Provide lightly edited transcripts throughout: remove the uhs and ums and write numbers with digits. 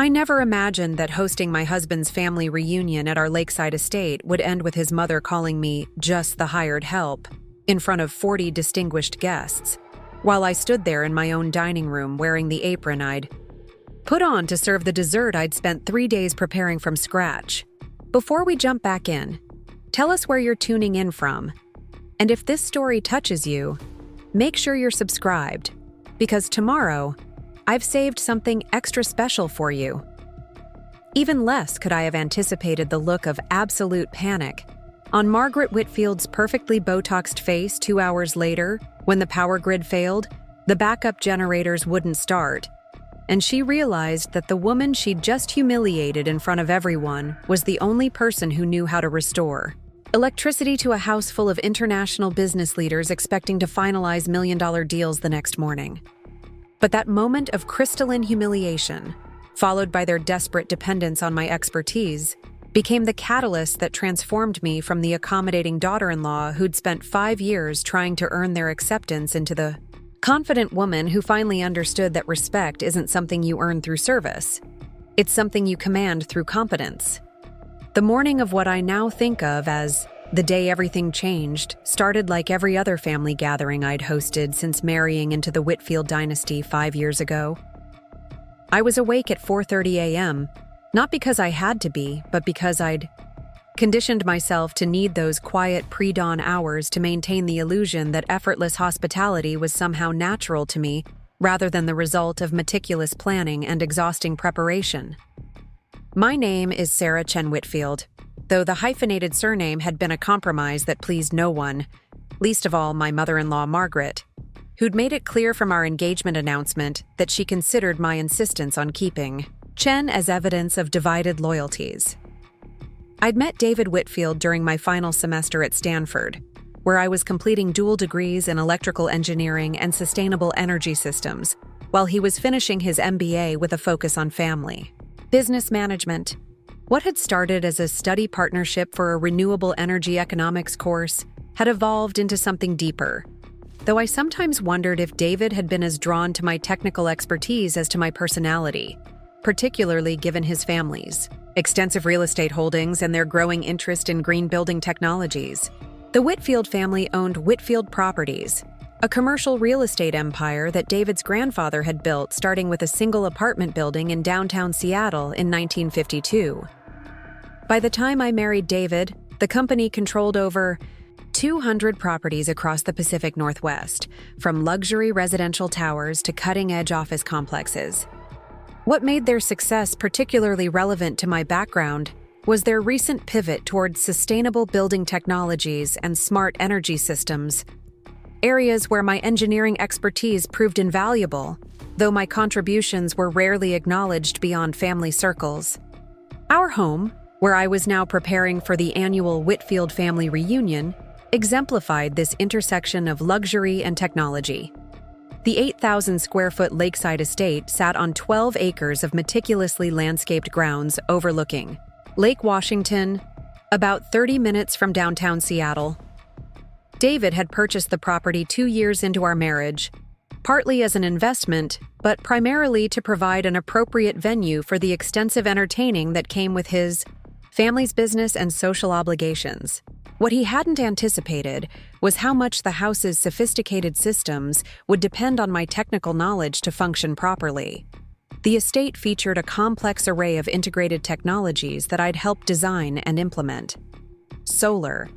I never imagined that hosting my husband's family reunion at our lakeside estate would end with his mother calling me just the hired help in front of 40 distinguished guests, while I stood there in my own dining room wearing the apron I'd put on to serve the dessert I'd spent 3 days preparing from scratch. Before we jump back in, tell us where you're tuning in from. And if this story touches you, make sure you're subscribed, because tomorrow, I've saved something extra special for you. Even less could I have anticipated the look of absolute panic on Margaret Whitfield's perfectly Botoxed face 2 hours later when the power grid failed, the backup generators wouldn't start, and she realized that the woman she'd just humiliated in front of everyone was the only person who knew how to restore electricity to a house full of international business leaders expecting to finalize million-dollar deals the next morning. But that moment of crystalline humiliation, followed by their desperate dependence on my expertise, became the catalyst that transformed me from the accommodating daughter-in-law who'd spent 5 years trying to earn their acceptance into the confident woman who finally understood that respect isn't something you earn through service. It's something you command through competence. The morning of what I now think of as the day everything changed started like every other family gathering I'd hosted since marrying into the Whitfield dynasty 5 years ago. I was awake at 4:30 a.m., not because I had to be, but because I'd conditioned myself to need those quiet pre-dawn hours to maintain the illusion that effortless hospitality was somehow natural to me rather than the result of meticulous planning and exhausting preparation. My name is Sarah Chen Whitfield, though the hyphenated surname had been a compromise that pleased no one, least of all my mother-in-law Margaret, who'd made it clear from our engagement announcement that she considered my insistence on keeping Chen as evidence of divided loyalties. I'd met David Whitfield during my final semester at Stanford, where I was completing dual degrees in electrical engineering and sustainable energy systems, while he was finishing his MBA with a focus on family business management. What had started as a study partnership for a renewable energy economics course had evolved into something deeper, though I sometimes wondered if David had been as drawn to my technical expertise as to my personality, particularly given his family's extensive real estate holdings and their growing interest in green building technologies. The Whitfield family owned Whitfield Properties, a commercial real estate empire that David's grandfather had built starting with a single apartment building in downtown Seattle in 1952. By the time I married David, the company controlled over 200 properties across the Pacific Northwest, from luxury residential towers to cutting-edge office complexes. What made their success particularly relevant to my background was their recent pivot towards sustainable building technologies and smart energy systems, areas where my engineering expertise proved invaluable, though my contributions were rarely acknowledged beyond family circles. Our home, where I was now preparing for the annual Whitfield family reunion, exemplified this intersection of luxury and technology. The 8,000-square-foot lakeside estate sat on 12 acres of meticulously landscaped grounds overlooking Lake Washington, about 30 minutes from downtown Seattle. David had purchased the property 2 years into our marriage, partly as an investment, but primarily to provide an appropriate venue for the extensive entertaining that came with his family's business and social obligations. What he hadn't anticipated was how much the house's sophisticated systems would depend on my technical knowledge to function properly. The estate featured a complex array of integrated technologies that I'd helped design and implement. Solar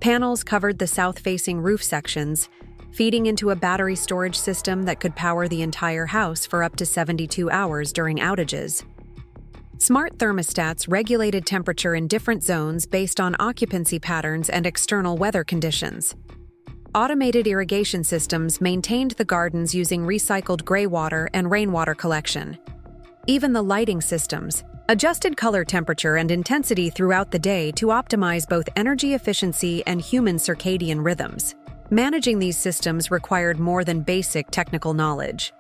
panels covered the south-facing roof sections, feeding into a battery storage system that could power the entire house for up to 72 hours during outages. Smart thermostats regulated temperature in different zones based on occupancy patterns and external weather conditions. Automated irrigation systems maintained the gardens using recycled gray water and rainwater collection. Even the lighting systems adjusted color temperature and intensity throughout the day to optimize both energy efficiency and human circadian rhythms. Managing these systems required more than basic technical knowledge.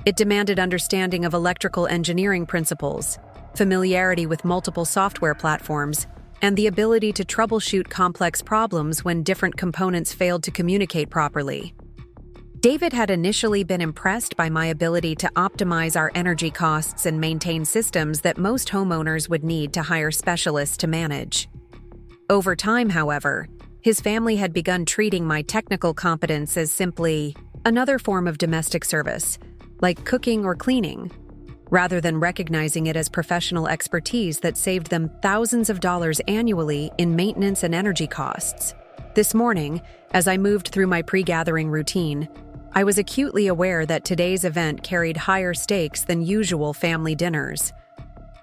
It demanded understanding of electrical engineering principles, familiarity with multiple software platforms, and the ability to troubleshoot complex problems when different components failed to communicate properly. David had initially been impressed by my ability to optimize our energy costs and maintain systems that most homeowners would need to hire specialists to manage. Over time, however, his family had begun treating my technical competence as simply another form of domestic service, like cooking or cleaning, rather than recognizing it as professional expertise that saved them thousands of dollars annually in maintenance and energy costs. This morning, as I moved through my pre-gathering routine, I was acutely aware that today's event carried higher stakes than usual family dinners.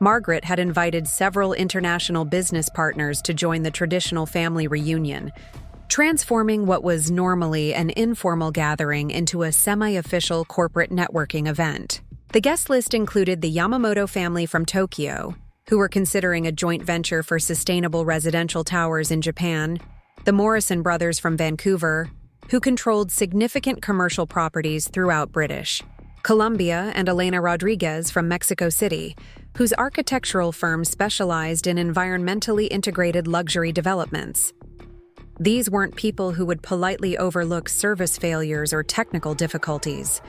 Margaret had invited several international business partners to join the traditional family reunion, transforming what was normally an informal gathering into a semi-official corporate networking event. The guest list included the Yamamoto family from Tokyo, who were considering a joint venture for sustainable residential towers in Japan, the Morrison brothers from Vancouver, who controlled significant commercial properties throughout British Columbia, and Elena Rodriguez from Mexico City, whose architectural firm specialized in environmentally integrated luxury developments. These weren't people who would politely overlook service failures or technical difficulties.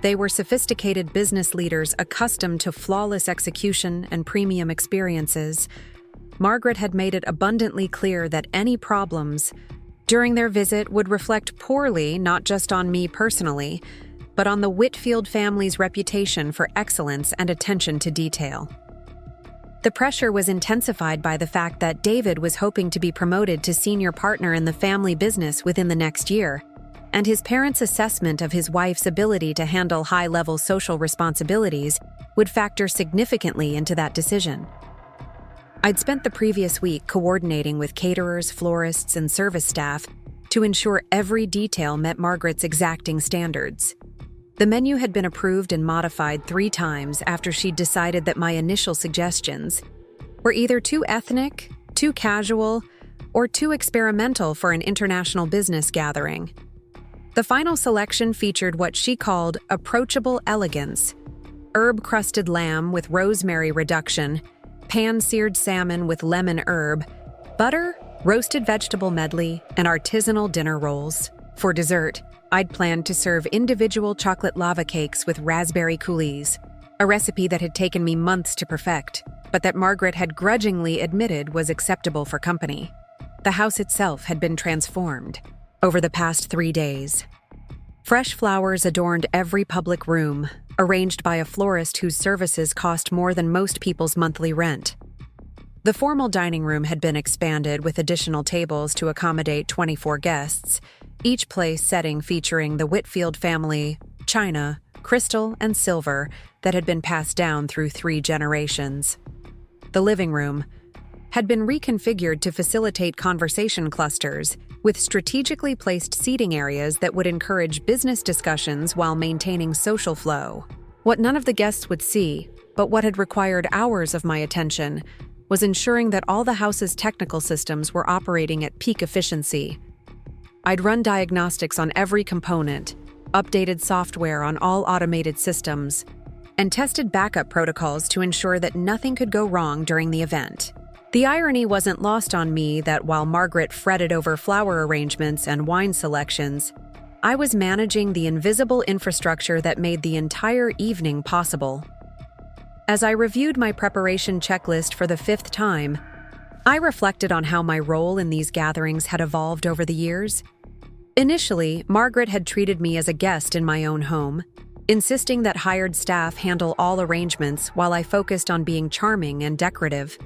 They were sophisticated business leaders accustomed to flawless execution and premium experiences. Margaret had made it abundantly clear that any problems during their visit would reflect poorly not just on me personally, but on the Whitfield family's reputation for excellence and attention to detail. The pressure was intensified by the fact that David was hoping to be promoted to senior partner in the family business within the next year, and his parents' assessment of his wife's ability to handle high-level social responsibilities would factor significantly into that decision. I'd spent the previous week coordinating with caterers, florists, and service staff to ensure every detail met Margaret's exacting standards. The menu had been approved and modified 3 times after she'd decided that my initial suggestions were either too ethnic, too casual, or too experimental for an international business gathering. The final selection featured what she called approachable elegance: herb-crusted lamb with rosemary reduction, pan-seared salmon with lemon herb, butter, roasted vegetable medley, and artisanal dinner rolls. For dessert, I'd planned to serve individual chocolate lava cakes with raspberry coulis, a recipe that had taken me months to perfect, but that Margaret had grudgingly admitted was acceptable for company. The house itself had been transformed over the past 3 days. Fresh flowers adorned every public room, arranged by a florist whose services cost more than most people's monthly rent. The formal dining room had been expanded with additional tables to accommodate 24 guests, each place setting featuring the Whitfield family, china, crystal, and silver that had been passed down through 3 generations. The living room had been reconfigured to facilitate conversation clusters, with strategically placed seating areas that would encourage business discussions while maintaining social flow. What none of the guests would see, but what had required hours of my attention, was ensuring that all the house's technical systems were operating at peak efficiency. I'd run diagnostics on every component, updated software on all automated systems, and tested backup protocols to ensure that nothing could go wrong during the event. The irony wasn't lost on me that while Margaret fretted over flower arrangements and wine selections, I was managing the invisible infrastructure that made the entire evening possible. As I reviewed my preparation checklist for the 5th time, I reflected on how my role in these gatherings had evolved over the years. Initially, Margaret had treated me as a guest in my own home, insisting that hired staff handle all arrangements while I focused on being charming and decorative.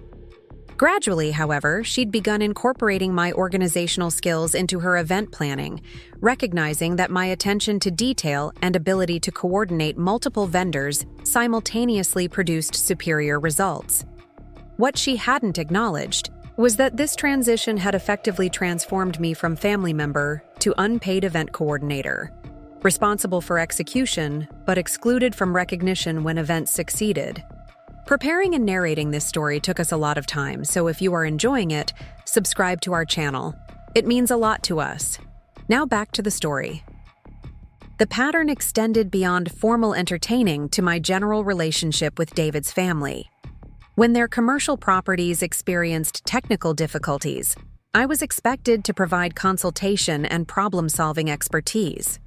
Gradually, however, she'd begun incorporating my organizational skills into her event planning, recognizing that my attention to detail and ability to coordinate multiple vendors simultaneously produced superior results. What she hadn't acknowledged was that this transition had effectively transformed me from family member to unpaid event coordinator, responsible for execution but excluded from recognition when events succeeded. Preparing and narrating this story took us a lot of time, so if you are enjoying it, subscribe to our channel. It means a lot to us. Now back to the story. The pattern extended beyond formal entertaining to my general relationship with David's family. When their commercial properties experienced technical difficulties, I was expected to provide consultation and problem-solving expertise.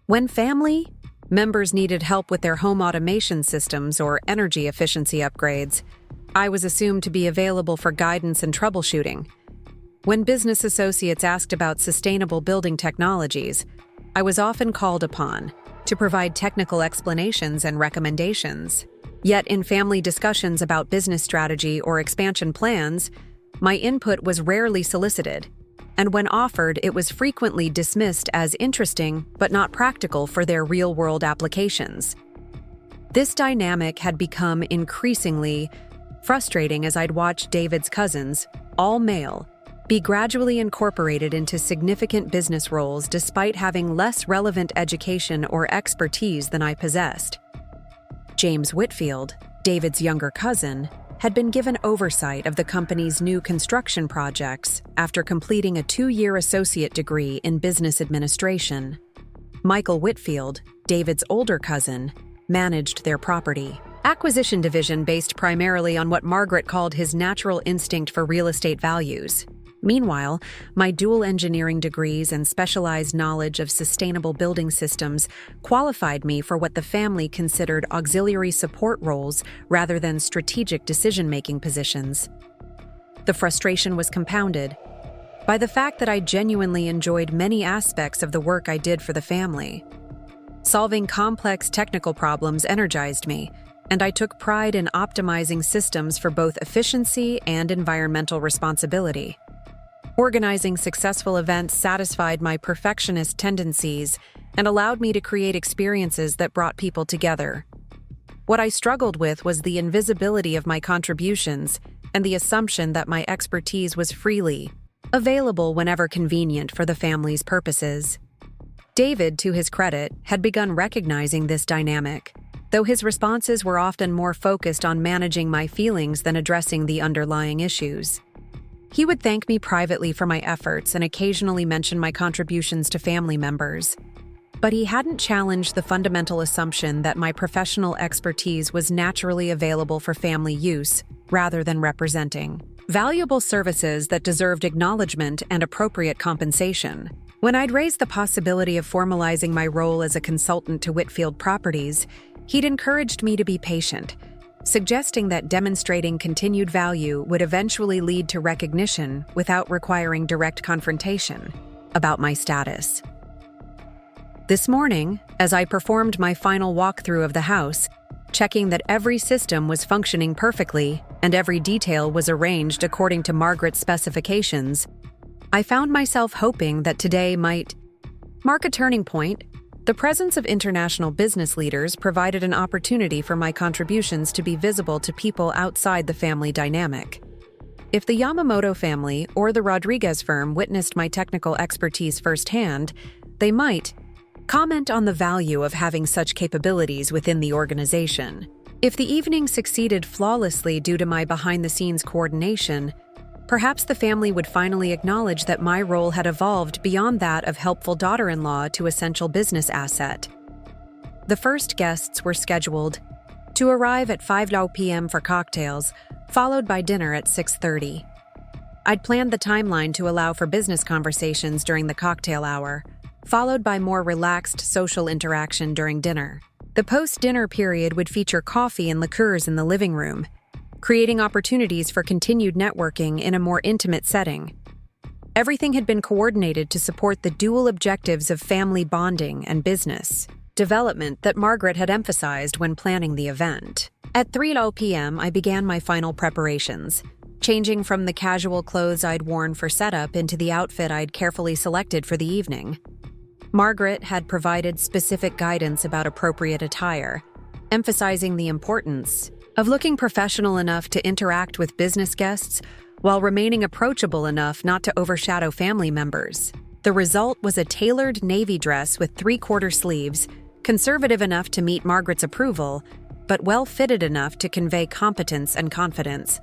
When family members needed help with their home automation systems or energy efficiency upgrades, I was assumed to be available for guidance and troubleshooting. When business associates asked about sustainable building technologies, I was often called upon to provide technical explanations and recommendations. Yet in family discussions about business strategy or expansion plans, my input was rarely solicited, and when offered, it was frequently dismissed as interesting but not practical for their real-world applications. This dynamic had become increasingly frustrating as I'd watched David's cousins, all male, be gradually incorporated into significant business roles despite having less relevant education or expertise than I possessed. James Whitfield, David's younger cousin, had been given oversight of the company's new construction projects after completing a 2-year associate degree in business administration. Michael Whitfield, David's older cousin, managed their property acquisition division based primarily on what Margaret called his natural instinct for real estate values. Meanwhile, my dual engineering degrees and specialized knowledge of sustainable building systems qualified me for what the family considered auxiliary support roles rather than strategic decision-making positions. The frustration was compounded by the fact that I genuinely enjoyed many aspects of the work I did for the family. Solving complex technical problems energized me, and I took pride in optimizing systems for both efficiency and environmental responsibility. Organizing successful events satisfied my perfectionist tendencies and allowed me to create experiences that brought people together. What I struggled with was the invisibility of my contributions and the assumption that my expertise was freely available whenever convenient for the family's purposes. David, to his credit, had begun recognizing this dynamic, though his responses were often more focused on managing my feelings than addressing the underlying issues. He would thank me privately for my efforts and occasionally mention my contributions to family members. But he hadn't challenged the fundamental assumption that my professional expertise was naturally available for family use, rather than representing valuable services that deserved acknowledgement and appropriate compensation. When I'd raised the possibility of formalizing my role as a consultant to Whitfield Properties, he'd encouraged me to be patient, suggesting that demonstrating continued value would eventually lead to recognition without requiring direct confrontation about my status. This morning, as I performed my final walkthrough of the house, checking that every system was functioning perfectly and every detail was arranged according to Margaret's specifications, I found myself hoping that today might mark a turning point. The presence of international business leaders provided an opportunity for my contributions to be visible to people outside the family dynamic. If the Yamamoto family or the Rodriguez firm witnessed my technical expertise firsthand, they might comment on the value of having such capabilities within the organization. If the evening succeeded flawlessly due to my behind-the-scenes coordination, perhaps the family would finally acknowledge that my role had evolved beyond that of helpful daughter-in-law to essential business asset. The first guests were scheduled to arrive at 5 p.m. for cocktails, followed by dinner at 6:30. I'd planned the timeline to allow for business conversations during the cocktail hour, followed by more relaxed social interaction during dinner. The post-dinner period would feature coffee and liqueurs in the living room, creating opportunities for continued networking in a more intimate setting. Everything had been coordinated to support the dual objectives of family bonding and business development that Margaret had emphasized when planning the event. At 3 p.m., I began my final preparations, changing from the casual clothes I'd worn for setup into the outfit I'd carefully selected for the evening. Margaret had provided specific guidance about appropriate attire, emphasizing the importance of looking professional enough to interact with business guests while remaining approachable enough not to overshadow family members. The result was a tailored navy dress with 3/4 sleeves, conservative enough to meet Margaret's approval, but well-fitted enough to convey competence and confidence.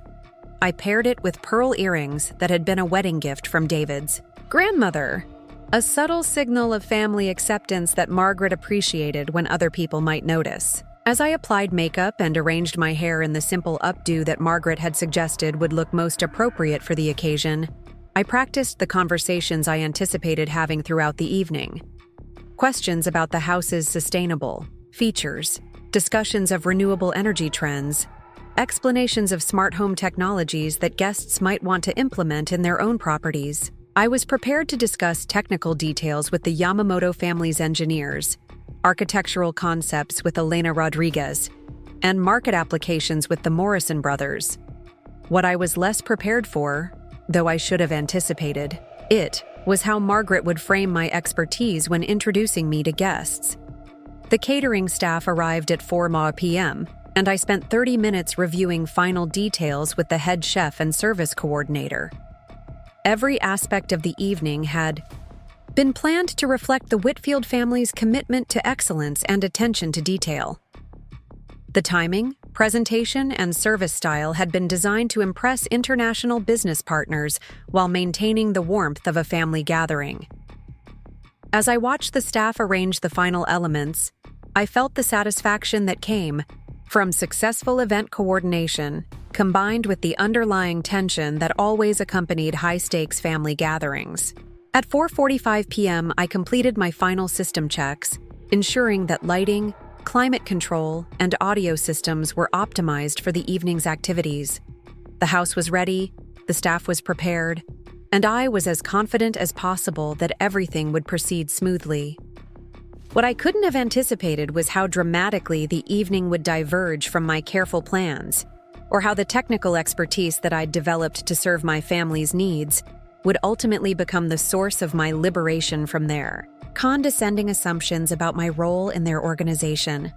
I paired it with pearl earrings that had been a wedding gift from David's grandmother, a subtle signal of family acceptance that Margaret appreciated when other people might notice. As I applied makeup and arranged my hair in the simple updo that Margaret had suggested would look most appropriate for the occasion, I practiced the conversations I anticipated having throughout the evening. Questions about the house's sustainable features, discussions of renewable energy trends, explanations of smart home technologies that guests might want to implement in their own properties. I was prepared to discuss technical details with the Yamamoto family's engineers, architectural concepts with Elena Rodriguez, and market applications with the Morrison brothers. What I was less prepared for, though I should have anticipated it, was how Margaret would frame my expertise when introducing me to guests. The catering staff arrived at 4 p.m., and I spent 30 minutes reviewing final details with the head chef and service coordinator. Every aspect of the evening had been planned to reflect the Whitfield family's commitment to excellence and attention to detail. The timing, presentation, and service style had been designed to impress international business partners while maintaining the warmth of a family gathering. As I watched the staff arrange the final elements, I felt the satisfaction that came from successful event coordination, combined with the underlying tension that always accompanied high-stakes family gatherings. At 4:45 p.m., I completed my final system checks, ensuring that lighting, climate control, and audio systems were optimized for the evening's activities. The house was ready, the staff was prepared, and I was as confident as possible that everything would proceed smoothly. What I couldn't have anticipated was how dramatically the evening would diverge from my careful plans, or how the technical expertise that I'd developed to serve my family's needs would ultimately become the source of my liberation from their condescending assumptions about my role in their organization.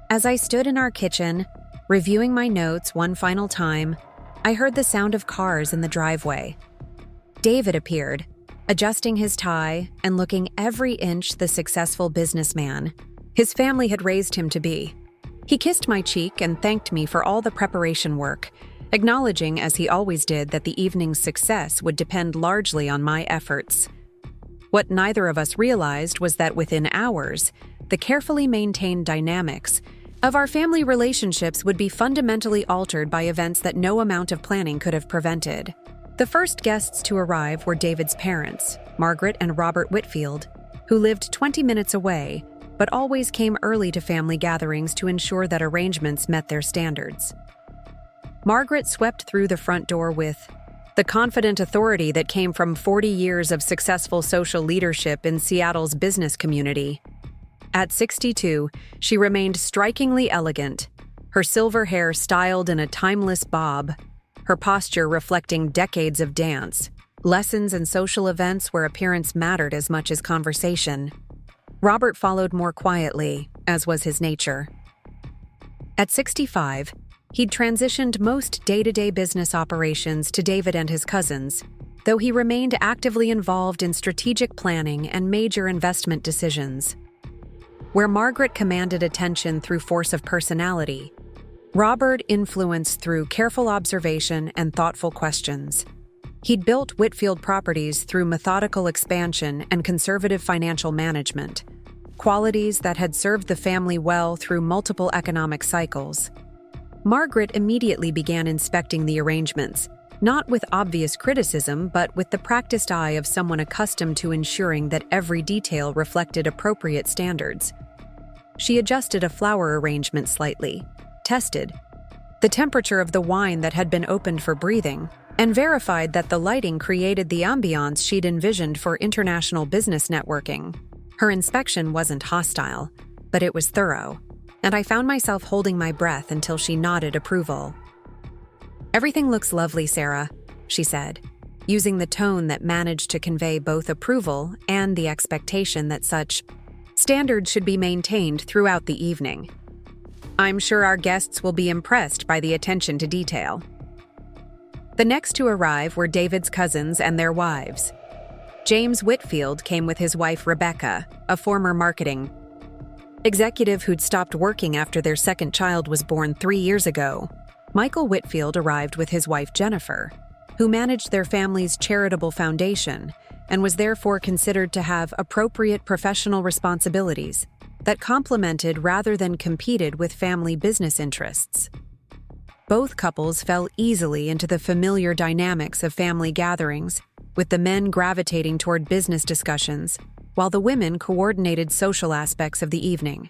As I stood in our kitchen, reviewing my notes one final time, I heard the sound of cars in the driveway. David appeared, adjusting his tie and looking every inch the successful businessman his family had raised him to be. He kissed my cheek and thanked me for all the preparation work, acknowledging, as he always did, that the evening's success would depend largely on my efforts. What neither of us realized was that within hours, the carefully maintained dynamics of our family relationships would be fundamentally altered by events that no amount of planning could have prevented. The first guests to arrive were David's parents, Margaret and Robert Whitfield, who lived 20 minutes away, but always came early to family gatherings to ensure that arrangements met their standards. Margaret swept through the front door with the confident authority that came from 40 years of successful social leadership in Seattle's business community. At 62, she remained strikingly elegant, her silver hair styled in a timeless bob, her posture reflecting decades of dance, lessons and social events where appearance mattered as much as conversation. Robert followed more quietly, as was his nature. At 65, he'd transitioned most day-to-day business operations to David and his cousins, though he remained actively involved in strategic planning and major investment decisions. Where Margaret commanded attention through force of personality, Robert influenced through careful observation and thoughtful questions. He'd built Whitfield properties through methodical expansion and conservative financial management, qualities that had served the family well through multiple economic cycles. Margaret immediately began inspecting the arrangements, not with obvious criticism, but with the practiced eye of someone accustomed to ensuring that every detail reflected appropriate standards. She adjusted a flower arrangement slightly, tested the temperature of the wine that had been opened for breathing, and verified that the lighting created the ambiance she'd envisioned for international business networking. Her inspection wasn't hostile, but it was thorough, and I found myself holding my breath until she nodded approval. "Everything looks lovely, Sarah," she said, using the tone that managed to convey both approval and the expectation that such standards should be maintained throughout the evening. "I'm sure our guests will be impressed by the attention to detail." The next to arrive were David's cousins and their wives. James Whitfield came with his wife Rebecca, a former marketing executive who'd stopped working after their second child was born 3 years ago. Michael Whitfield arrived with his wife Jennifer, who managed their family's charitable foundation and was therefore considered to have appropriate professional responsibilities that complemented rather than competed with family business interests. Both couples fell easily into the familiar dynamics of family gatherings, with the men gravitating toward business discussions while the women coordinated social aspects of the evening.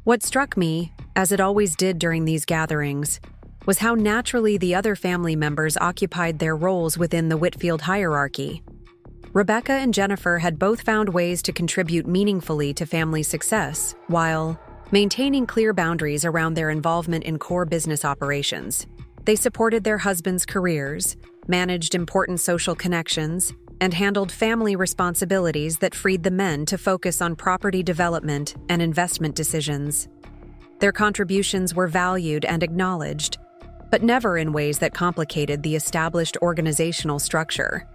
What struck me, as it always did during these gatherings, was how naturally the other family members occupied their roles within the Whitfield hierarchy. Rebecca and Jennifer had both found ways to contribute meaningfully to family success, while maintaining clear boundaries around their involvement in core business operations. They supported their husbands' careers, managed important social connections, and handled family responsibilities that freed the men to focus on property development and investment decisions. Their contributions were valued and acknowledged, but never in ways that complicated the established organizational structure.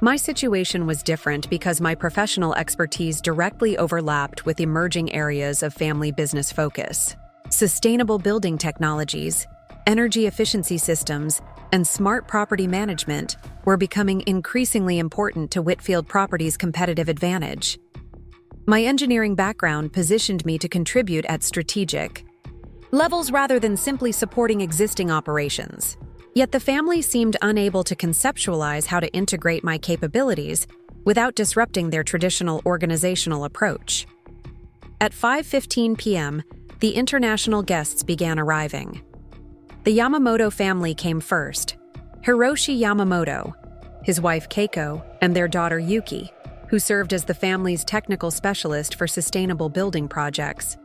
My situation was different because my professional expertise directly overlapped with emerging areas of family business focus. Sustainable building technologies, energy efficiency systems, and smart property management were becoming increasingly important to Whitfield Properties' competitive advantage. My engineering background positioned me to contribute at strategic levels rather than simply supporting existing operations. Yet the family seemed unable to conceptualize how to integrate my capabilities without disrupting their traditional organizational approach. At 5:15 p.m., the international guests began arriving. The Yamamoto family came first: Hiroshi Yamamoto, his wife Keiko, and their daughter Yuki, who served as the family's technical specialist for sustainable building projects.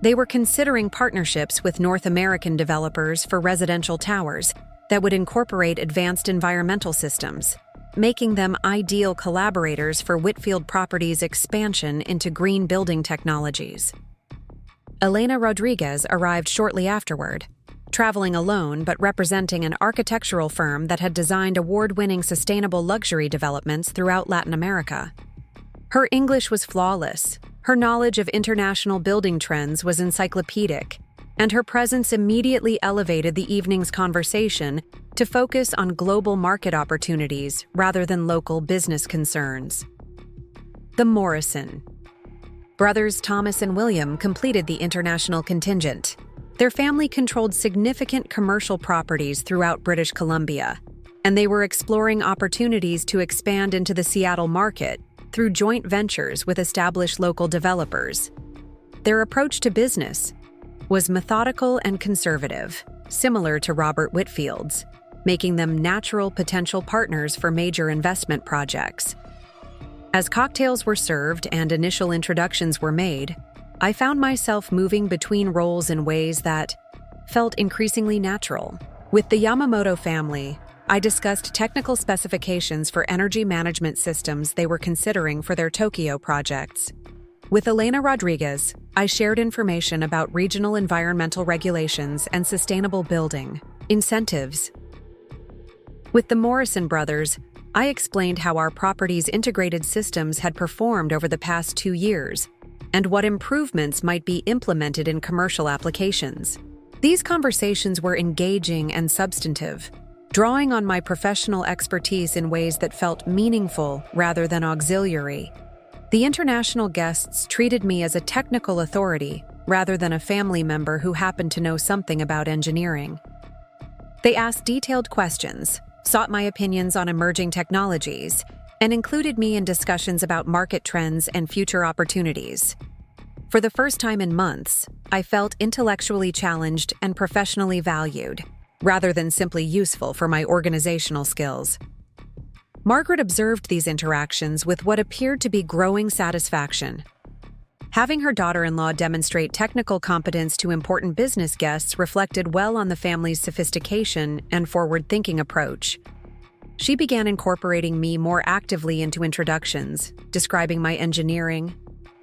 They were considering partnerships with North American developers for residential towers that would incorporate advanced environmental systems, making them ideal collaborators for Whitfield Properties' expansion into green building technologies. Elena Rodriguez arrived shortly afterward, traveling alone but representing an architectural firm that had designed award-winning sustainable luxury developments throughout Latin America. Her English was flawless, her knowledge of international building trends was encyclopedic, and her presence immediately elevated the evening's conversation to focus on global market opportunities rather than local business concerns. The Morrison brothers Thomas and William completed the international contingent. Their family controlled significant commercial properties throughout British Columbia, and they were exploring opportunities to expand into the Seattle market through joint ventures with established local developers. Their approach to business was methodical and conservative, similar to Robert Whitfield's, making them natural potential partners for major investment projects. As cocktails were served and initial introductions were made, I found myself moving between roles in ways that felt increasingly natural. With the Yamamoto family, I discussed technical specifications for energy management systems they were considering for their Tokyo projects. With Elena Rodriguez, I shared information about regional environmental regulations and sustainable building incentives. With the Morrison brothers, I explained how our property's integrated systems had performed over the past 2 years and what improvements might be implemented in commercial applications. These conversations were engaging and substantive, drawing on my professional expertise in ways that felt meaningful rather than auxiliary. The international guests treated me as a technical authority rather than a family member who happened to know something about engineering. They asked detailed questions, sought my opinions on emerging technologies, and included me in discussions about market trends and future opportunities. For the first time in months, I felt intellectually challenged and professionally valued, rather than simply useful for my organizational skills. Margaret observed these interactions with what appeared to be growing satisfaction. Having her daughter-in-law demonstrate technical competence to important business guests reflected well on the family's sophistication and forward-thinking approach. She began incorporating me more actively into introductions, describing my engineering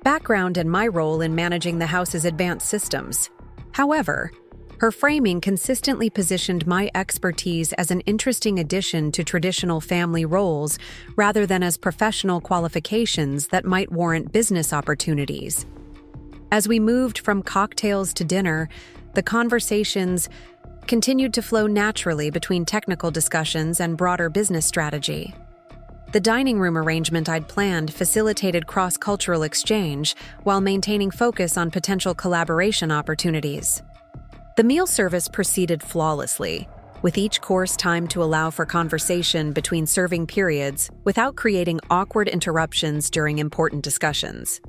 background and my role in managing the house's advanced systems. However, her framing consistently positioned my expertise as an interesting addition to traditional family roles rather than as professional qualifications that might warrant business opportunities. As we moved from cocktails to dinner, the conversations continued to flow naturally between technical discussions and broader business strategy. The dining room arrangement I'd planned facilitated cross-cultural exchange while maintaining focus on potential collaboration opportunities. The meal service proceeded flawlessly, with each course timed to allow for conversation between serving periods without creating awkward interruptions during important discussions.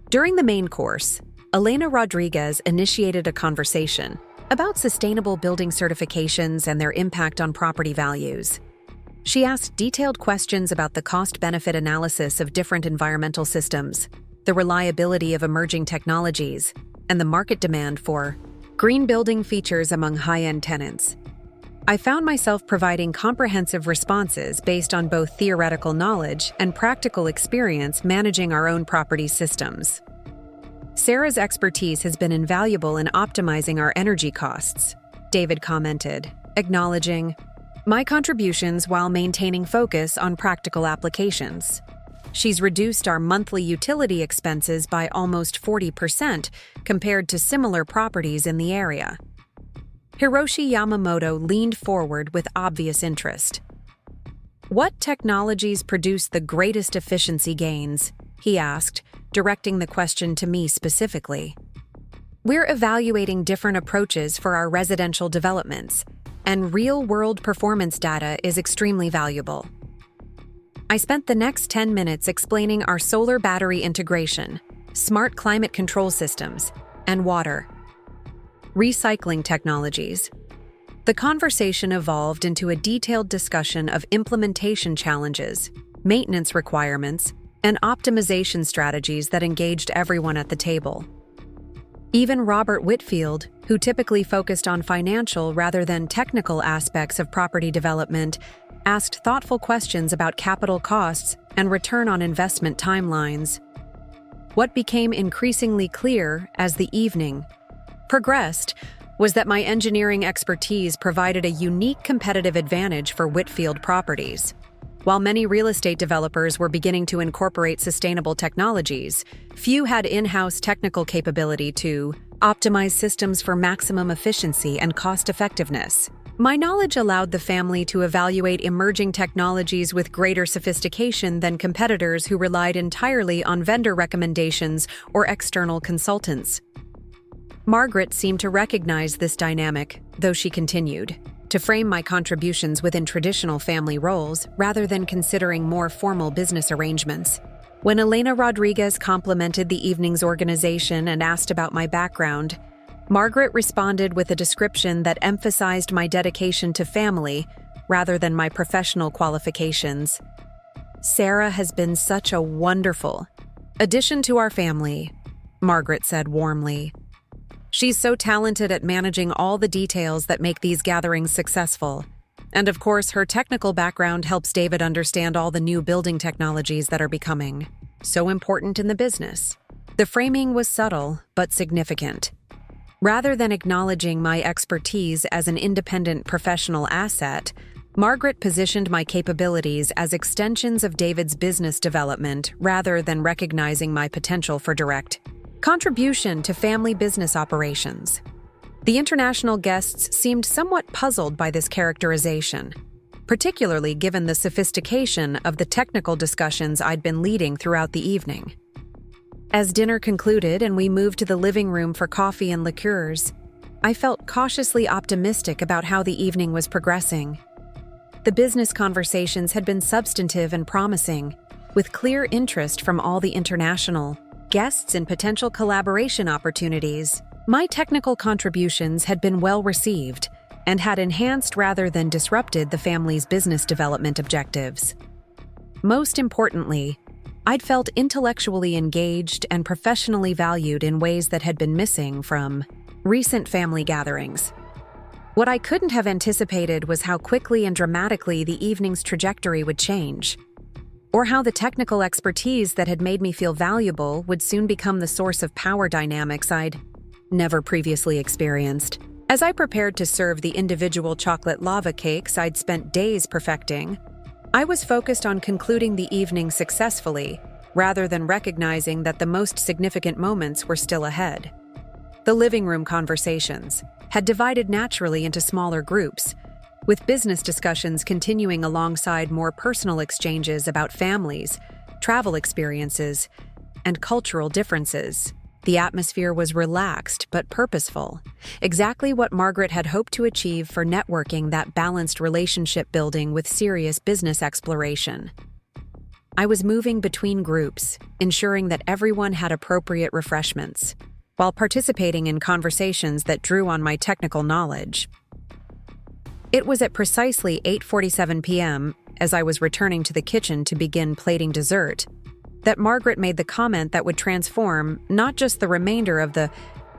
During the main course, Elena Rodriguez initiated a conversation about sustainable building certifications and their impact on property values. She asked detailed questions about the cost-benefit analysis of different environmental systems, the reliability of emerging technologies, and the market demand for green building features among high-end tenants. I found myself providing comprehensive responses based on both theoretical knowledge and practical experience managing our own property systems. Sarah's expertise has been invaluable in optimizing our energy costs, David commented, acknowledging my contributions while maintaining focus on practical applications. She's reduced our monthly utility expenses by almost 40% compared to similar properties in the area. Hiroshi Yamamoto leaned forward with obvious interest. What technologies produce the greatest efficiency gains? He asked, directing the question to me specifically. We're evaluating different approaches for our residential developments, and real-world performance data is extremely valuable. I spent the next 10 minutes explaining our solar battery integration, smart climate control systems, and water recycling technologies. The conversation evolved into a detailed discussion of implementation challenges, maintenance requirements, and optimization strategies that engaged everyone at the table. Even Robert Whitfield, who typically focused on financial rather than technical aspects of property development, asked thoughtful questions about capital costs and return on investment timelines. What became increasingly clear as the evening progressed was that my engineering expertise provided a unique competitive advantage for Whitfield properties. While many real estate developers were beginning to incorporate sustainable technologies, few had in-house technical capability to optimize systems for maximum efficiency and cost-effectiveness. My knowledge allowed the family to evaluate emerging technologies with greater sophistication than competitors who relied entirely on vendor recommendations or external consultants. Margaret seemed to recognize this dynamic, though she continued to frame my contributions within traditional family roles rather than considering more formal business arrangements. When Elena Rodriguez complimented the evening's organization and asked about my background, Margaret responded with a description that emphasized my dedication to family rather than my professional qualifications. Sarah has been such a wonderful addition to our family, Margaret said warmly. She's so talented at managing all the details that make these gatherings successful. And of course, her technical background helps David understand all the new building technologies that are becoming so important in the business. The framing was subtle, but significant. Rather than acknowledging my expertise as an independent professional asset, Margaret positioned my capabilities as extensions of David's business development rather than recognizing my potential for direct contribution to family business operations. The international guests seemed somewhat puzzled by this characterization, particularly given the sophistication of the technical discussions I'd been leading throughout the evening. As dinner concluded and we moved to the living room for coffee and liqueurs, I felt cautiously optimistic about how the evening was progressing. The business conversations had been substantive and promising, with clear interest from all the international guests and potential collaboration opportunities. My technical contributions had been well received and had enhanced rather than disrupted the family's business development objectives. Most importantly, I'd felt intellectually engaged and professionally valued in ways that had been missing from recent family gatherings. What I couldn't have anticipated was how quickly and dramatically the evening's trajectory would change, or how the technical expertise that had made me feel valuable would soon become the source of power dynamics I'd never previously experienced. As I prepared to serve the individual chocolate lava cakes I'd spent days perfecting, I was focused on concluding the evening successfully, rather than recognizing that the most significant moments were still ahead. The living room conversations had divided naturally into smaller groups, with business discussions continuing alongside more personal exchanges about families, travel experiences, and cultural differences. The atmosphere was relaxed but purposeful, exactly what Margaret had hoped to achieve for networking that balanced relationship building with serious business exploration. I was moving between groups, ensuring that everyone had appropriate refreshments, while participating in conversations that drew on my technical knowledge. It was at precisely 8:47 p.m., as I was returning to the kitchen to begin plating dessert, that Margaret made the comment that would transform not just the remainder of the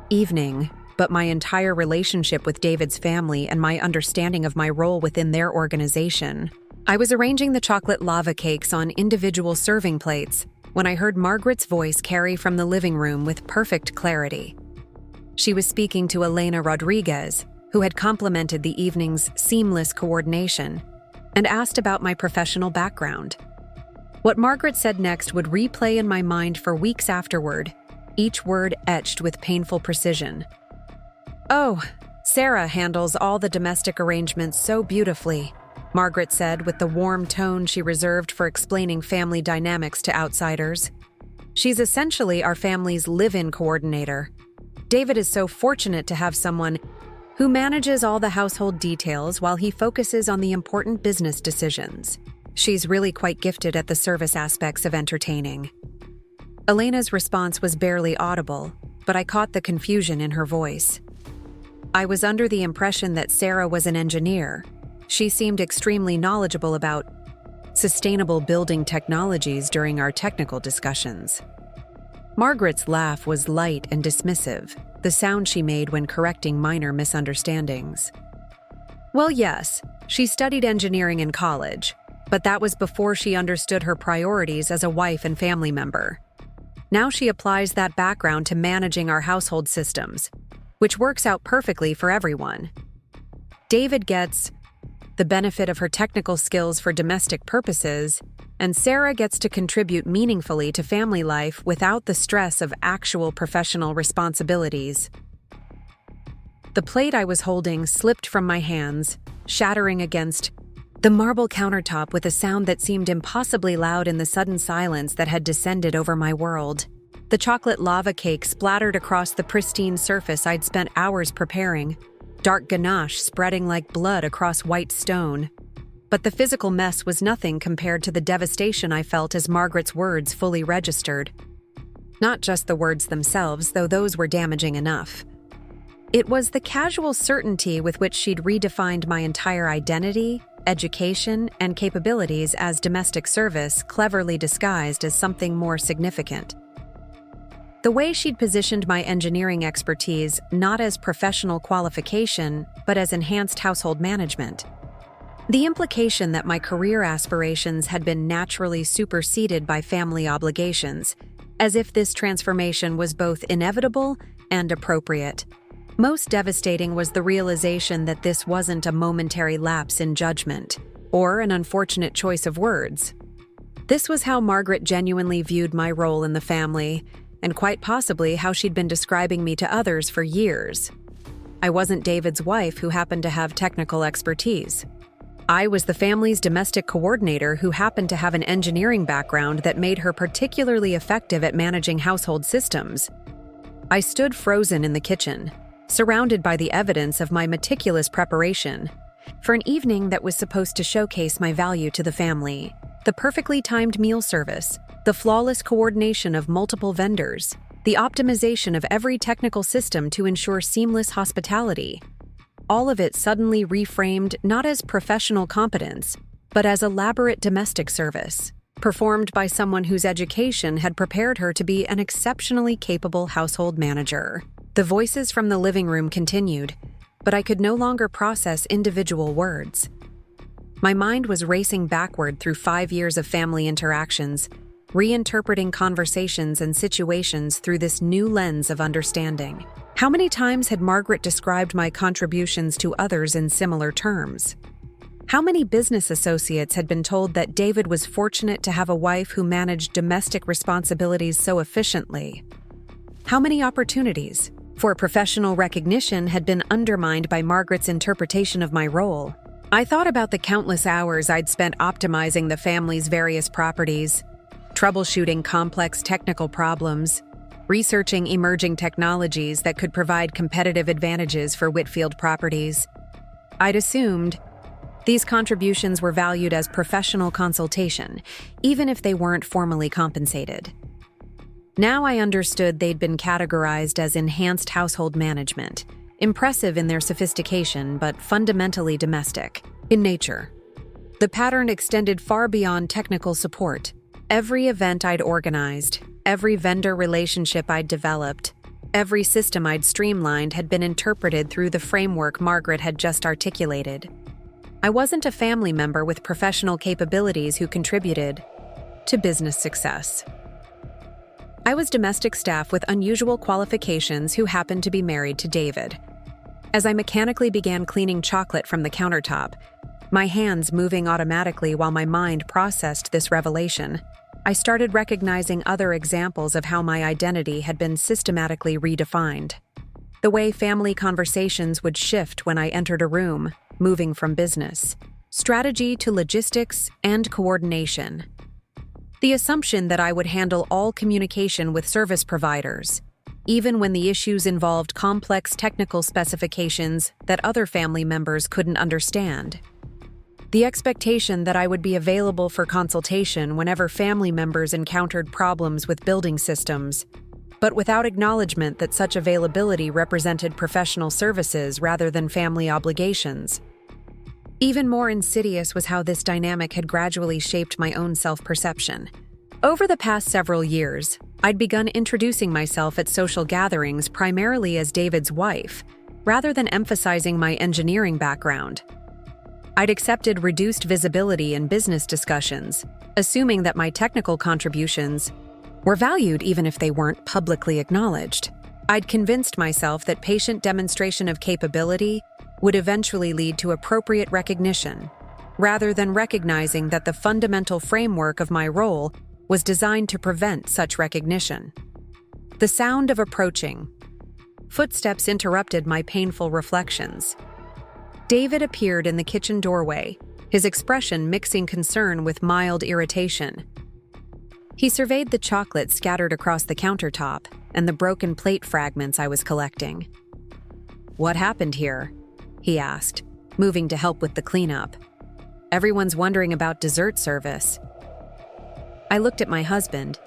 evening, but my entire relationship with David's family and my understanding of my role within their organization. I was arranging the chocolate lava cakes on individual serving plates when I heard Margaret's voice carry from the living room with perfect clarity. She was speaking to Elena Rodriguez, who had complimented the evening's seamless coordination, and asked about my professional background. What Margaret said next would replay in my mind for weeks afterward, each word etched with painful precision. "Oh, Sarah handles all the domestic arrangements so beautifully," Margaret said with the warm tone she reserved for explaining family dynamics to outsiders. "She's essentially our family's live-in coordinator. David is so fortunate to have someone who manages all the household details while he focuses on the important business decisions. She's really quite gifted at the service aspects of entertaining." Elena's response was barely audible, but I caught the confusion in her voice. I was under the impression that Sarah was an engineer. She seemed extremely knowledgeable about sustainable building technologies during our technical discussions. Margaret's laugh was light and dismissive, the sound she made when correcting minor misunderstandings. "Well, yes, she studied engineering in college, but that was before she understood her priorities as a wife and family member. Now she applies that background to managing our household systems, which works out perfectly for everyone. David gets the benefit of her technical skills for domestic purposes, and Sarah gets to contribute meaningfully to family life without the stress of actual professional responsibilities." The plate I was holding slipped from my hands, shattering against the marble countertop with a sound that seemed impossibly loud in the sudden silence that had descended over my world. The chocolate lava cake splattered across the pristine surface I'd spent hours preparing, dark ganache spreading like blood across white stone. But the physical mess was nothing compared to the devastation I felt as Margaret's words fully registered. Not just the words themselves, though those were damaging enough. It was the casual certainty with which she'd redefined my entire identity, education, and capabilities as domestic service, cleverly disguised as something more significant. The way she'd positioned my engineering expertise not as professional qualification, but as enhanced household management. The implication that my career aspirations had been naturally superseded by family obligations, as if this transformation was both inevitable and appropriate. Most devastating was the realization that this wasn't a momentary lapse in judgment, or an unfortunate choice of words. This was how Margaret genuinely viewed my role in the family, and quite possibly how she'd been describing me to others for years. I wasn't David's wife who happened to have technical expertise. I was the family's domestic coordinator who happened to have an engineering background that made her particularly effective at managing household systems. I stood frozen in the kitchen, surrounded by the evidence of my meticulous preparation for an evening that was supposed to showcase my value to the family. The perfectly timed meal service, the flawless coordination of multiple vendors, the optimization of every technical system to ensure seamless hospitality. All of it suddenly reframed not as professional competence, but as elaborate domestic service, performed by someone whose education had prepared her to be an exceptionally capable household manager. The voices from the living room continued, but I could no longer process individual words. My mind was racing backward through 5 years of family interactions, reinterpreting conversations and situations through this new lens of understanding. How many times had Margaret described my contributions to others in similar terms? How many business associates had been told that David was fortunate to have a wife who managed domestic responsibilities so efficiently? How many opportunities for professional recognition had been undermined by Margaret's interpretation of my role? I thought about the countless hours I'd spent optimizing the family's various properties, troubleshooting complex technical problems, researching emerging technologies that could provide competitive advantages for Whitfield properties. I'd assumed these contributions were valued as professional consultation, even if they weren't formally compensated. Now I understood they'd been categorized as enhanced household management, impressive in their sophistication but fundamentally domestic in nature. The pattern extended far beyond technical support. Every event I'd organized, every vendor relationship I'd developed, every system I'd streamlined had been interpreted through the framework Margaret had just articulated. I wasn't a family member with professional capabilities who contributed to business success. I was domestic staff with unusual qualifications who happened to be married to David. As I mechanically began cleaning chocolate from the countertop, my hands moving automatically while my mind processed this revelation, I started recognizing other examples of how my identity had been systematically redefined. The way family conversations would shift when I entered a room, moving from business, strategy to logistics and coordination. The assumption that I would handle all communication with service providers, even when the issues involved complex technical specifications that other family members couldn't understand. The expectation that I would be available for consultation whenever family members encountered problems with building systems, but without acknowledgement that such availability represented professional services rather than family obligations. Even more insidious was how this dynamic had gradually shaped my own self-perception. Over the past several years, I'd begun introducing myself at social gatherings primarily as David's wife, rather than emphasizing my engineering background. I'd accepted reduced visibility in business discussions, assuming that my technical contributions were valued even if they weren't publicly acknowledged. I'd convinced myself that patient demonstration of capability would eventually lead to appropriate recognition, rather than recognizing that the fundamental framework of my role was designed to prevent such recognition. The sound of approaching footsteps interrupted my painful reflections. David appeared in the kitchen doorway, his expression mixing concern with mild irritation. He surveyed the chocolate scattered across the countertop and the broken plate fragments I was collecting. "What happened here?" he asked, moving to help with the cleanup. "Everyone's wondering about dessert service." I looked at my husband,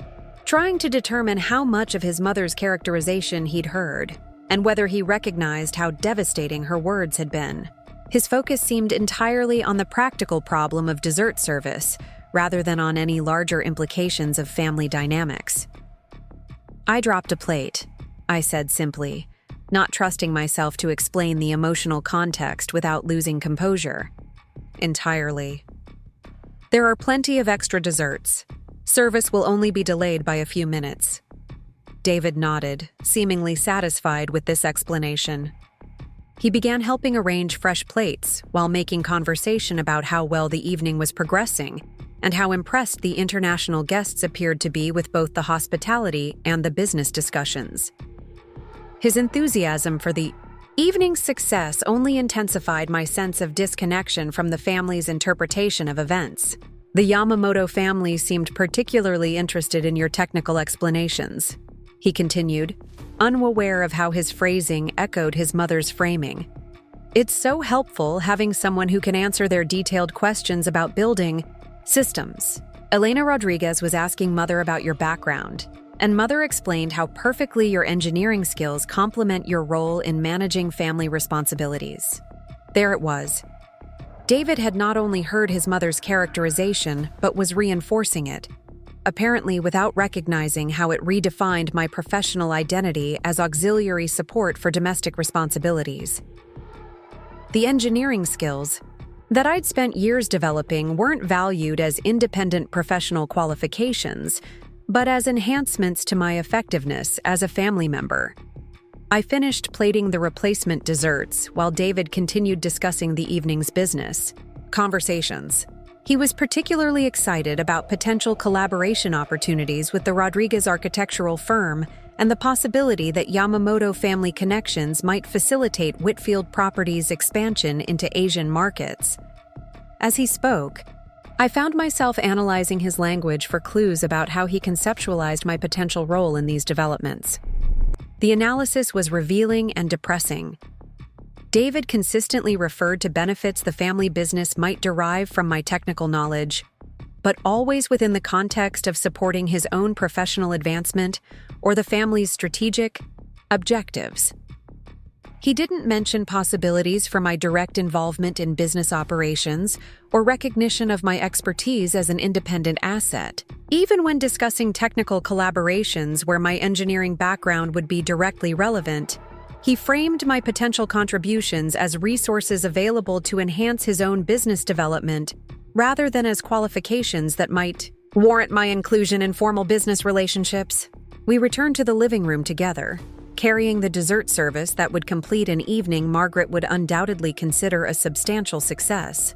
trying to determine how much of his mother's characterization he'd heard, and whether he recognized how devastating her words had been. His focus seemed entirely on the practical problem of dessert service, rather than on any larger implications of family dynamics. "I dropped a plate," I said simply, not trusting myself to explain the emotional context without losing composure. "Entirely. There are plenty of extra desserts. Service will only be delayed by a few minutes." David nodded, seemingly satisfied with this explanation. He began helping arrange fresh plates while making conversation about how well the evening was progressing and how impressed the international guests appeared to be with both the hospitality and the business discussions. His enthusiasm for the evening's success only intensified my sense of disconnection from the family's interpretation of events. "The Yamamoto family seemed particularly interested in your technical explanations," he continued, unaware of how his phrasing echoed his mother's framing. "It's so helpful having someone who can answer their detailed questions about building systems." Elena Rodriguez was asking Mother about your background, and Mother explained how perfectly your engineering skills complement your role in managing family responsibilities. There it was. David had not only heard his mother's characterization, but was reinforcing it, apparently without recognizing how it redefined my professional identity as auxiliary support for domestic responsibilities. The engineering skills that I'd spent years developing weren't valued as independent professional qualifications, but as enhancements to my effectiveness as a family member. I finished plating the replacement desserts while David continued discussing the evening's business conversations. He was particularly excited about potential collaboration opportunities with the Rodriguez architectural firm and the possibility that Yamamoto family connections might facilitate Whitfield Properties' expansion into Asian markets. As he spoke, I found myself analyzing his language for clues about how he conceptualized my potential role in these developments. The analysis was revealing and depressing. David consistently referred to benefits the family business might derive from my technical knowledge, but always within the context of supporting his own professional advancement or the family's strategic objectives. He didn't mention possibilities for my direct involvement in business operations or recognition of my expertise as an independent asset. Even when discussing technical collaborations where my engineering background would be directly relevant, he framed my potential contributions as resources available to enhance his own business development rather than as qualifications that might warrant my inclusion in formal business relationships. We returned to the living room together, carrying the dessert service that would complete an evening Margaret would undoubtedly consider a substantial success.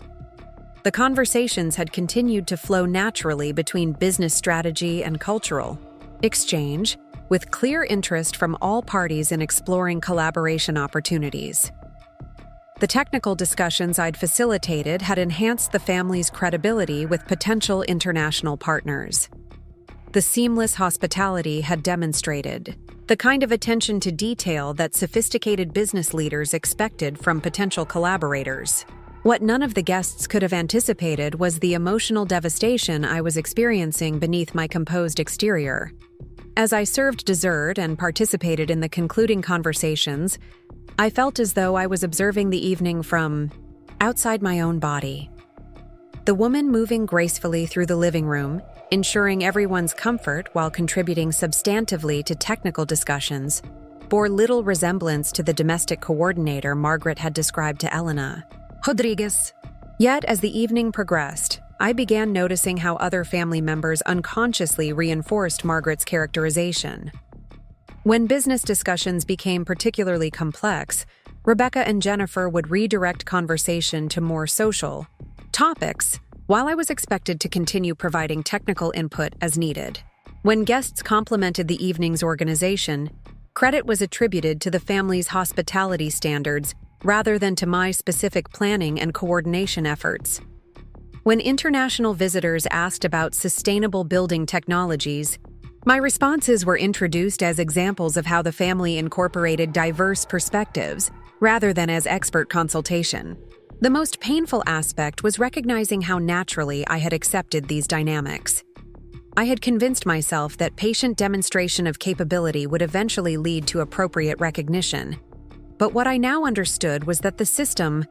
The conversations had continued to flow naturally between business strategy and cultural exchange, with clear interest from all parties in exploring collaboration opportunities. The technical discussions I'd facilitated had enhanced the family's credibility with potential international partners. The seamless hospitality had demonstrated the kind of attention to detail that sophisticated business leaders expected from potential collaborators. What none of the guests could have anticipated was the emotional devastation I was experiencing beneath my composed exterior. As I served dessert and participated in the concluding conversations, I felt as though I was observing the evening from outside my own body. The woman moving gracefully through the living room, ensuring everyone's comfort while contributing substantively to technical discussions, bore little resemblance to the domestic coordinator Margaret had described to Elena Rodriguez. Yet, as the evening progressed, I began noticing how other family members unconsciously reinforced Margaret's characterization. When business discussions became particularly complex, Rebecca and Jennifer would redirect conversation to more social topics, while I was expected to continue providing technical input as needed. When guests complimented the evening's organization, credit was attributed to the family's hospitality standards rather than to my specific planning and coordination efforts. When international visitors asked about sustainable building technologies, my responses were introduced as examples of how the family incorporated diverse perspectives rather than as expert consultation. The most painful aspect was recognizing how naturally I had accepted these dynamics. I had convinced myself that patient demonstration of capability would eventually lead to appropriate recognition. But what I now understood was that the system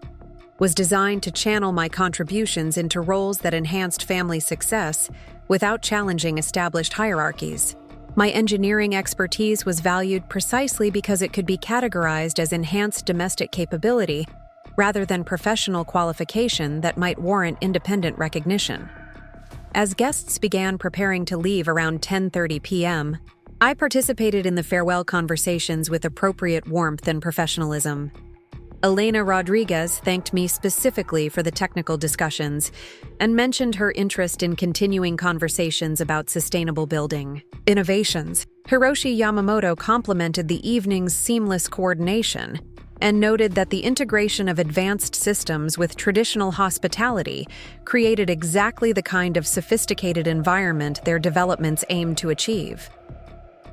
was designed to channel my contributions into roles that enhanced family success without challenging established hierarchies. My engineering expertise was valued precisely because it could be categorized as enhanced domestic capability rather than professional qualification that might warrant independent recognition. As guests began preparing to leave around 10:30 p.m., I participated in the farewell conversations with appropriate warmth and professionalism. Elena Rodriguez thanked me specifically for the technical discussions and mentioned her interest in continuing conversations about sustainable building innovations. Hiroshi Yamamoto complimented the evening's seamless coordination and noted that the integration of advanced systems with traditional hospitality created exactly the kind of sophisticated environment their developments aimed to achieve.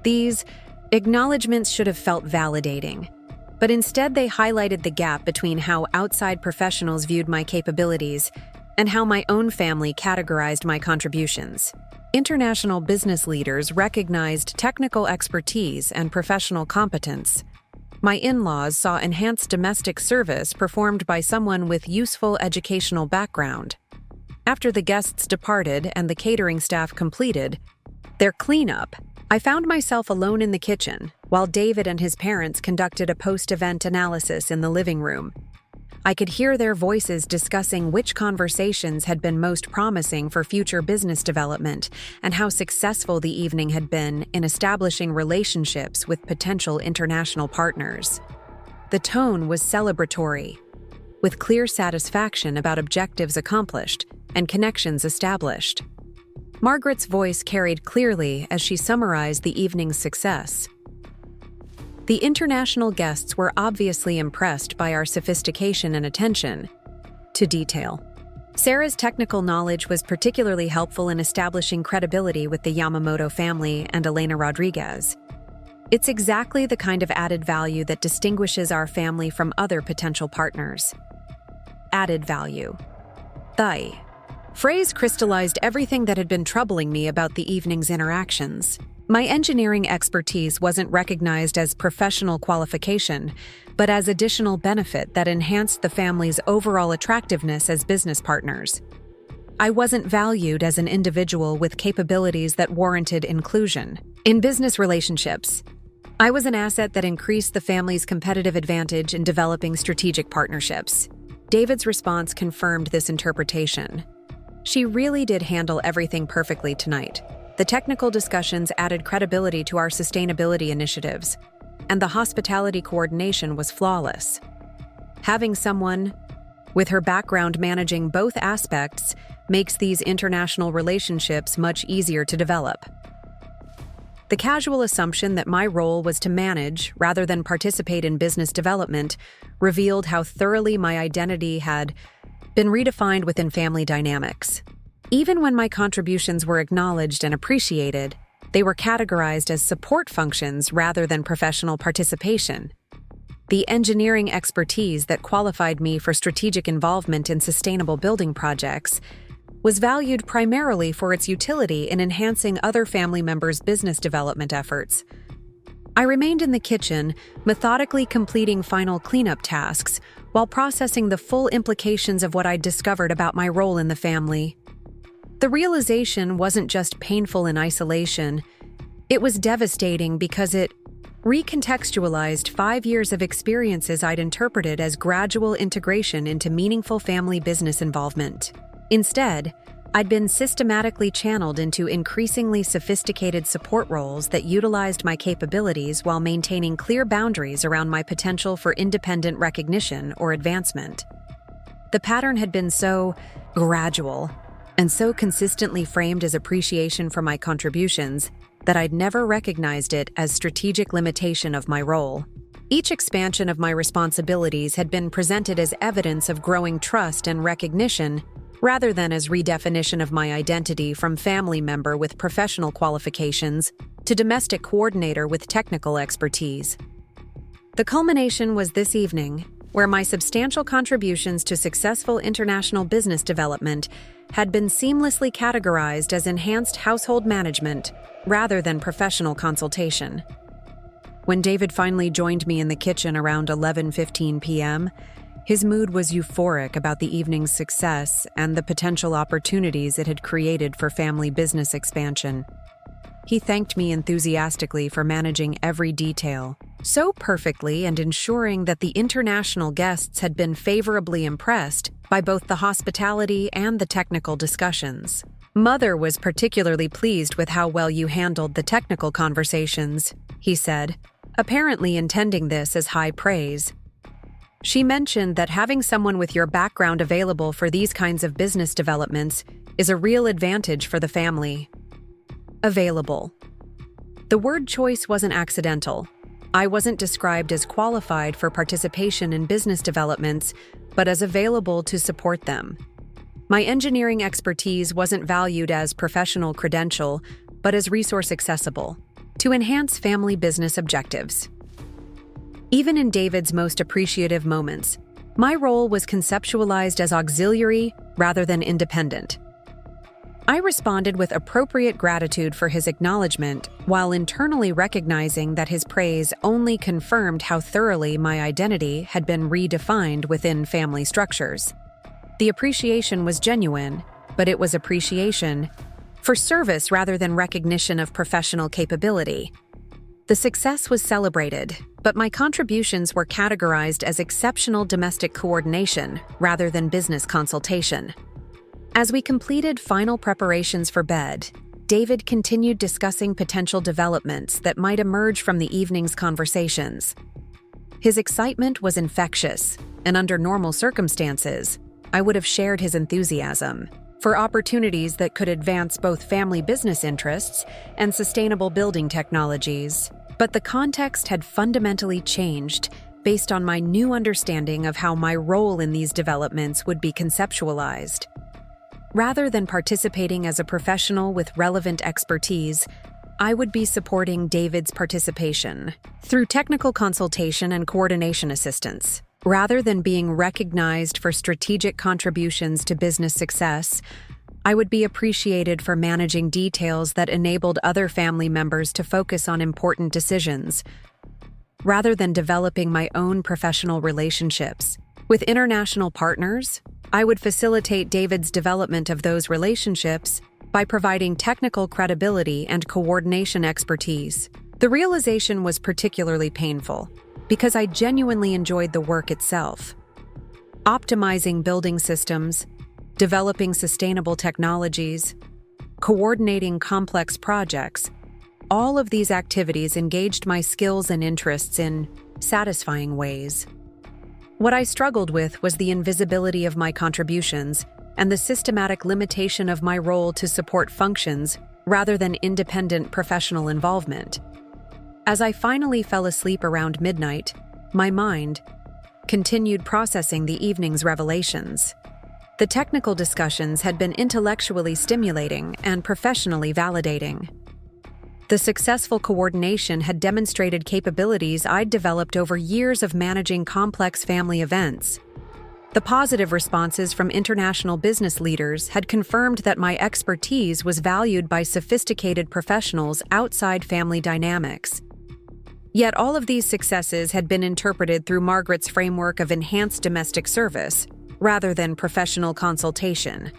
These acknowledgments should have felt validating, but instead they highlighted the gap between how outside professionals viewed my capabilities and how my own family categorized my contributions. International business leaders recognized technical expertise and professional competence. My in-laws saw enhanced domestic service performed by someone with useful educational background. After the guests departed and the catering staff completed their cleanup, I found myself alone in the kitchen, while David and his parents conducted a post-event analysis in the living room. I could hear their voices discussing which conversations had been most promising for future business development and how successful the evening had been in establishing relationships with potential international partners. The tone was celebratory, with clear satisfaction about objectives accomplished and connections established. Margaret's voice carried clearly as she summarized the evening's success. The international guests were obviously impressed by our sophistication and attention to detail. Sarah's technical knowledge was particularly helpful in establishing credibility with the Yamamoto family and Elena Rodriguez. It's exactly the kind of added value that distinguishes our family from other potential partners. Added value. The phrase crystallized everything that had been troubling me about the evening's interactions. My engineering expertise wasn't recognized as professional qualification, but as additional benefit that enhanced the family's overall attractiveness as business partners. I wasn't valued as an individual with capabilities that warranted inclusion. In business relationships, I was an asset that increased the family's competitive advantage in developing strategic partnerships. David's response confirmed this interpretation. She really did handle everything perfectly tonight. The technical discussions added credibility to our sustainability initiatives, and the hospitality coordination was flawless. Having someone with her background managing both aspects makes these international relationships much easier to develop. The casual assumption that my role was to manage rather than participate in business development revealed how thoroughly my identity had been redefined within family dynamics. Even when my contributions were acknowledged and appreciated, they were categorized as support functions rather than professional participation. The engineering expertise that qualified me for strategic involvement in sustainable building projects was valued primarily for its utility in enhancing other family members' business development efforts. I remained in the kitchen, methodically completing final cleanup tasks while processing the full implications of what I'd discovered about my role in the family. The realization wasn't just painful in isolation, it was devastating because it recontextualized 5 years of experiences I'd interpreted as gradual integration into meaningful family business involvement. Instead, I'd been systematically channeled into increasingly sophisticated support roles that utilized my capabilities while maintaining clear boundaries around my potential for independent recognition or advancement. The pattern had been so gradual and so consistently framed as appreciation for my contributions that I'd never recognized it as strategic limitation of my role. Each expansion of my responsibilities had been presented as evidence of growing trust and recognition rather than as redefinition of my identity from family member with professional qualifications to domestic coordinator with technical expertise. The culmination was this evening, where my substantial contributions to successful international business development had been seamlessly categorized as enhanced household management rather than professional consultation. When David finally joined me in the kitchen around 11:15 p.m., his mood was euphoric about the evening's success and the potential opportunities it had created for family business expansion. He thanked me enthusiastically for managing every detail so perfectly and ensuring that the international guests had been favorably impressed by both the hospitality and the technical discussions. "Mother was particularly pleased with how well you handled the technical conversations," he said, apparently intending this as high praise. She mentioned that having someone with your background available for these kinds of business developments is a real advantage for the family. Available. The word choice wasn't accidental. I wasn't described as qualified for participation in business developments, but as available to support them. My engineering expertise wasn't valued as professional credential, but as resource accessible, to enhance family business objectives. Even in David's most appreciative moments, my role was conceptualized as auxiliary rather than independent. I responded with appropriate gratitude for his acknowledgement, while internally recognizing that his praise only confirmed how thoroughly my identity had been redefined within family structures. The appreciation was genuine, but it was appreciation for service rather than recognition of professional capability. The success was celebrated, but my contributions were categorized as exceptional domestic coordination rather than business consultation. As we completed final preparations for bed, David continued discussing potential developments that might emerge from the evening's conversations. His excitement was infectious, and under normal circumstances, I would have shared his enthusiasm for opportunities that could advance both family business interests and sustainable building technologies. But the context had fundamentally changed based on my new understanding of how my role in these developments would be conceptualized. Rather than participating as a professional with relevant expertise, I would be supporting David's participation through technical consultation and coordination assistance. Rather than being recognized for strategic contributions to business success, I would be appreciated for managing details that enabled other family members to focus on important decisions. Rather than developing my own professional relationships with international partners, I would facilitate David's development of those relationships by providing technical credibility and coordination expertise. The realization was particularly painful because I genuinely enjoyed the work itself. Optimizing building systems, developing sustainable technologies, coordinating complex projects, all of these activities engaged my skills and interests in satisfying ways. What I struggled with was the invisibility of my contributions and the systematic limitation of my role to support functions rather than independent professional involvement. As I finally fell asleep around midnight, my mind continued processing the evening's revelations. The technical discussions had been intellectually stimulating and professionally validating. The successful coordination had demonstrated capabilities I'd developed over years of managing complex family events. The positive responses from international business leaders had confirmed that my expertise was valued by sophisticated professionals outside family dynamics. Yet all of these successes had been interpreted through Margaret's framework of enhanced domestic service, rather than professional consultation.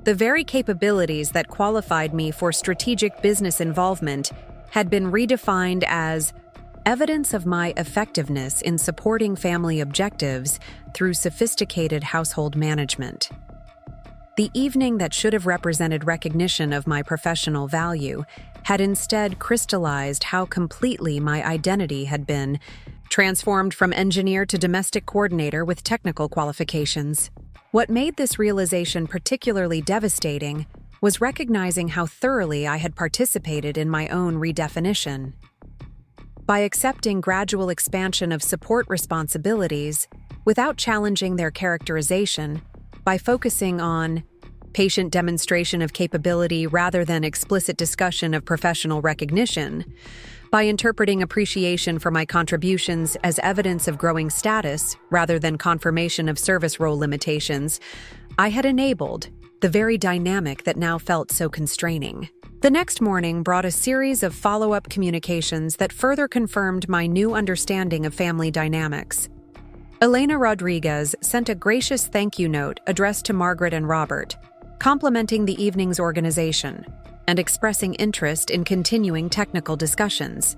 The very capabilities that qualified me for strategic business involvement had been redefined as evidence of my effectiveness in supporting family objectives through sophisticated household management. The evening that should have represented recognition of my professional value had instead crystallized how completely my identity had been transformed from engineer to domestic coordinator with technical qualifications. What made this realization particularly devastating was recognizing how thoroughly I had participated in my own redefinition. By accepting gradual expansion of support responsibilities without challenging their characterization, by focusing on patient demonstration of capability rather than explicit discussion of professional recognition, by interpreting appreciation for my contributions as evidence of growing status rather than confirmation of service role limitations, I had enabled the very dynamic that now felt so constraining. The next morning brought a series of follow-up communications that further confirmed my new understanding of family dynamics. Elena Rodriguez sent a gracious thank you note addressed to Margaret and Robert, complimenting the evening's organization and expressing interest in continuing technical discussions.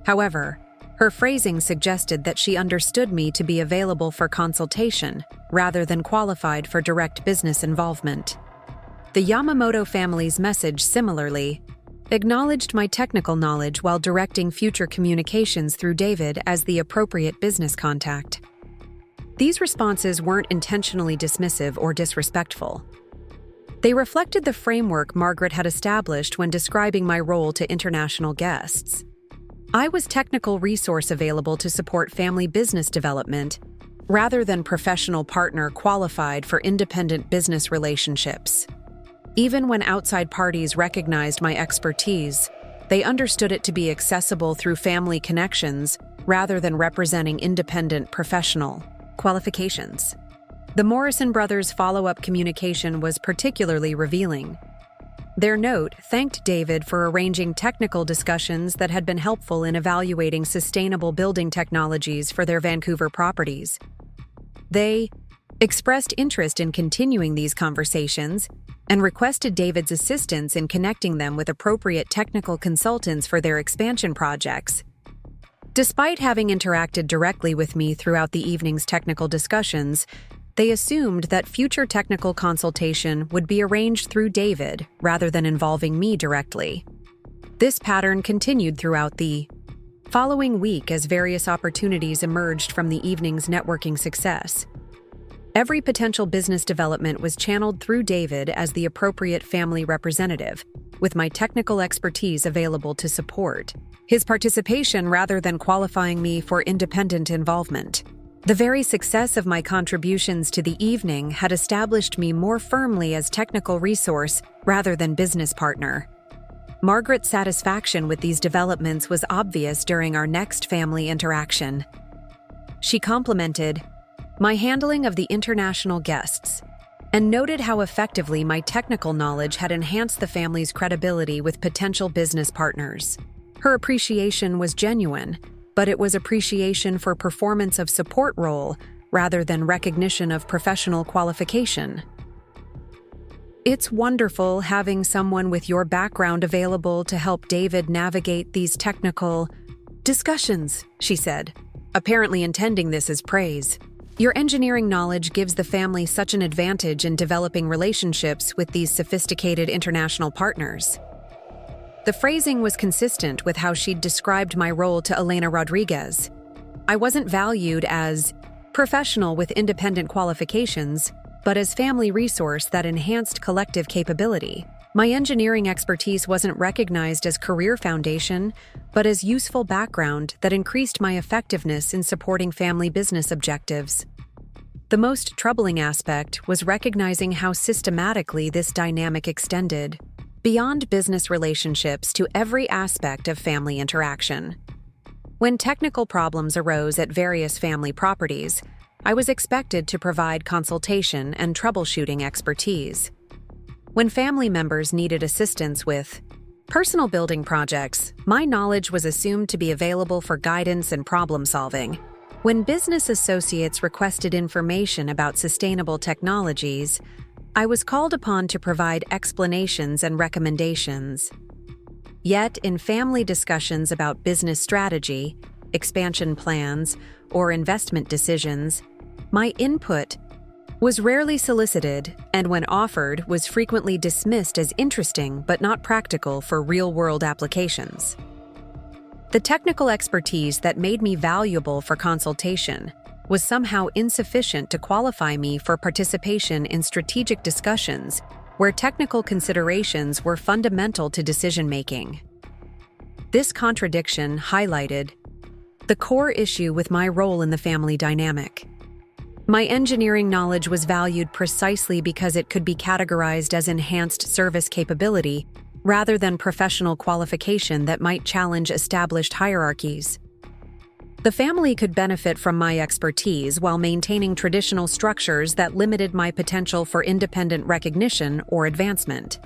However, her phrasing suggested that she understood me to be available for consultation rather than qualified for direct business involvement. The Yamamoto family's message similarly acknowledged my technical knowledge while directing future communications through David as the appropriate business contact. These responses weren't intentionally dismissive or disrespectful. They reflected the framework Margaret had established when describing my role to international guests. I was technical resource available to support family business development, rather than professional partner qualified for independent business relationships. Even when outside parties recognized my expertise, they understood it to be accessible through family connections rather than representing independent professional qualifications. The Morrison brothers' follow-up communication was particularly revealing. Their note thanked David for arranging technical discussions that had been helpful in evaluating sustainable building technologies for their Vancouver properties. They expressed interest in continuing these conversations and requested David's assistance in connecting them with appropriate technical consultants for their expansion projects. Despite having interacted directly with me throughout the evening's technical discussions, they assumed that future technical consultation would be arranged through David rather than involving me directly. This pattern continued throughout the following week as various opportunities emerged from the evening's networking success. Every potential business development was channeled through David as the appropriate family representative, with my technical expertise available to support his participation rather than qualifying me for independent involvement. The very success of my contributions to the evening had established me more firmly as technical resource rather than business partner. Margaret's satisfaction with these developments was obvious during our next family interaction. She complimented my handling of the international guests and noted how effectively my technical knowledge had enhanced the family's credibility with potential business partners. Her appreciation was genuine, but it was appreciation for performance of support role rather than recognition of professional qualification. "It's wonderful having someone with your background available to help David navigate these technical discussions," she said, apparently intending this as praise. "Your engineering knowledge gives the family such an advantage in developing relationships with these sophisticated international partners." The phrasing was consistent with how she'd described my role to Elena Rodriguez. I wasn't valued as professional with independent qualifications, but as family resource that enhanced collective capability. My engineering expertise wasn't recognized as career foundation, but as useful background that increased my effectiveness in supporting family business objectives. The most troubling aspect was recognizing how systematically this dynamic extended beyond business relationships to every aspect of family interaction. When technical problems arose at various family properties, I was expected to provide consultation and troubleshooting expertise. When family members needed assistance with personal building projects, my knowledge was assumed to be available for guidance and problem solving. When business associates requested information about sustainable technologies, I was called upon to provide explanations and recommendations. Yet, in family discussions about business strategy, expansion plans, or investment decisions, my input was rarely solicited, and when offered, was frequently dismissed as interesting but not practical for real-world applications. The technical expertise that made me valuable for consultation was somehow insufficient to qualify me for participation in strategic discussions where technical considerations were fundamental to decision-making. This contradiction highlighted the core issue with my role in the family dynamic. My engineering knowledge was valued precisely because it could be categorized as enhanced service capability rather than professional qualification that might challenge established hierarchies. The family could benefit from my expertise while maintaining traditional structures that limited my potential for independent recognition or advancement.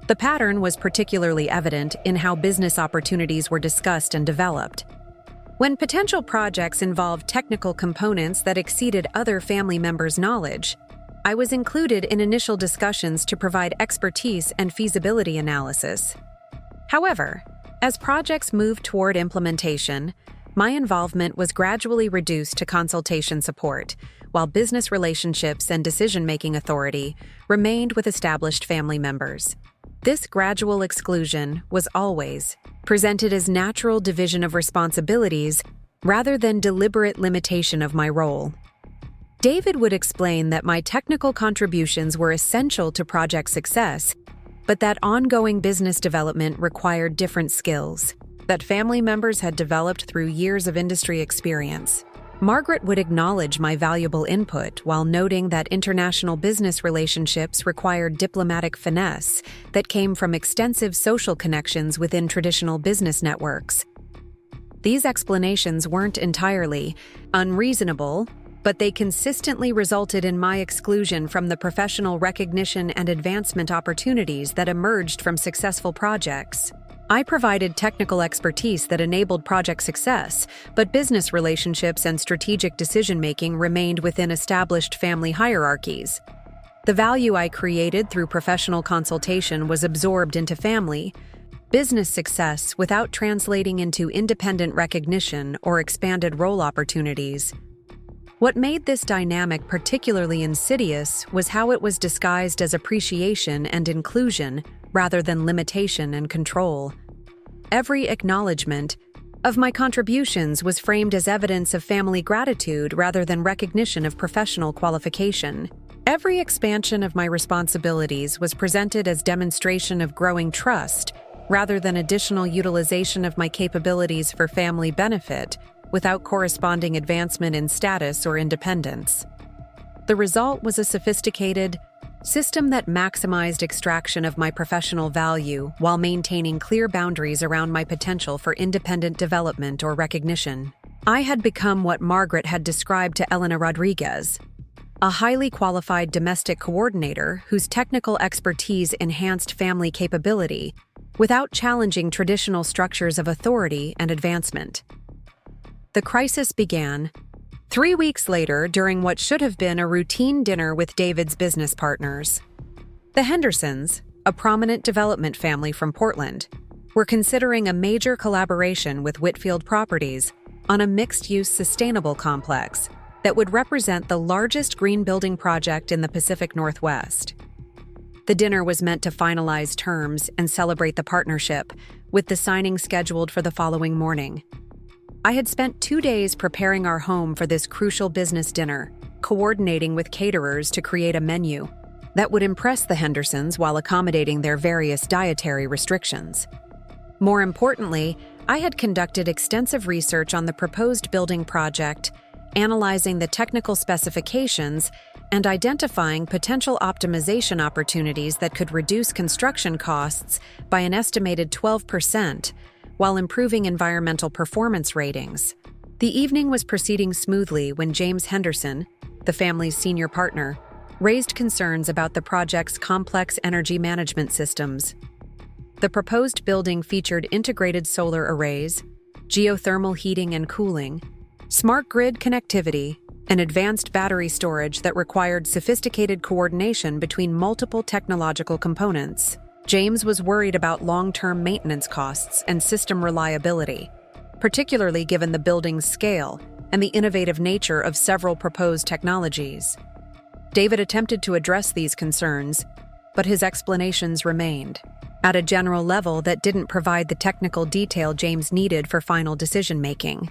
The pattern was particularly evident in how business opportunities were discussed and developed. When potential projects involved technical components that exceeded other family members' knowledge, I was included in initial discussions to provide expertise and feasibility analysis. However, as projects moved toward implementation, my involvement was gradually reduced to consultation support, while business relationships and decision-making authority remained with established family members. This gradual exclusion was always presented as natural division of responsibilities rather than deliberate limitation of my role. David would explain that my technical contributions were essential to project success, but that ongoing business development required different skills that family members had developed through years of industry experience. Margaret would acknowledge my valuable input while noting that international business relationships required diplomatic finesse that came from extensive social connections within traditional business networks. These explanations weren't entirely unreasonable, but they consistently resulted in my exclusion from the professional recognition and advancement opportunities that emerged from successful projects. I provided technical expertise that enabled project success, but business relationships and strategic decision-making remained within established family hierarchies. The value I created through professional consultation was absorbed into family business success without translating into independent recognition or expanded role opportunities. What made this dynamic particularly insidious was how it was disguised as appreciation and inclusion rather than limitation and control. Every acknowledgement of my contributions was framed as evidence of family gratitude rather than recognition of professional qualification. Every expansion of my responsibilities was presented as demonstration of growing trust rather than additional utilization of my capabilities for family benefit, without corresponding advancement in status or independence. The result was a sophisticated system that maximized extraction of my professional value while maintaining clear boundaries around my potential for independent development or recognition. I had become what Margaret had described to Elena Rodriguez, a highly qualified domestic coordinator whose technical expertise enhanced family capability without challenging traditional structures of authority and advancement. The crisis began 3 weeks later during what should have been a routine dinner with David's business partners. The Hendersons, a prominent development family from Portland, were considering a major collaboration with Whitfield Properties on a mixed-use sustainable complex that would represent the largest green building project in the Pacific Northwest. The dinner was meant to finalize terms and celebrate the partnership, with the signing scheduled for the following morning. I had spent 2 days preparing our home for this crucial business dinner, coordinating with caterers to create a menu that would impress the Hendersons while accommodating their various dietary restrictions. More importantly, I had conducted extensive research on the proposed building project, analyzing the technical specifications and identifying potential optimization opportunities that could reduce construction costs by an estimated 12%, while improving environmental performance ratings. The evening was proceeding smoothly when James Henderson, the family's senior partner, raised concerns about the project's complex energy management systems. The proposed building featured integrated solar arrays, geothermal heating and cooling, smart grid connectivity, and advanced battery storage that required sophisticated coordination between multiple technological components. James was worried about long-term maintenance costs and system reliability, particularly given the building's scale and the innovative nature of several proposed technologies. David attempted to address these concerns, but his explanations remained, at a general level that didn't provide the technical detail James needed for final decision-making.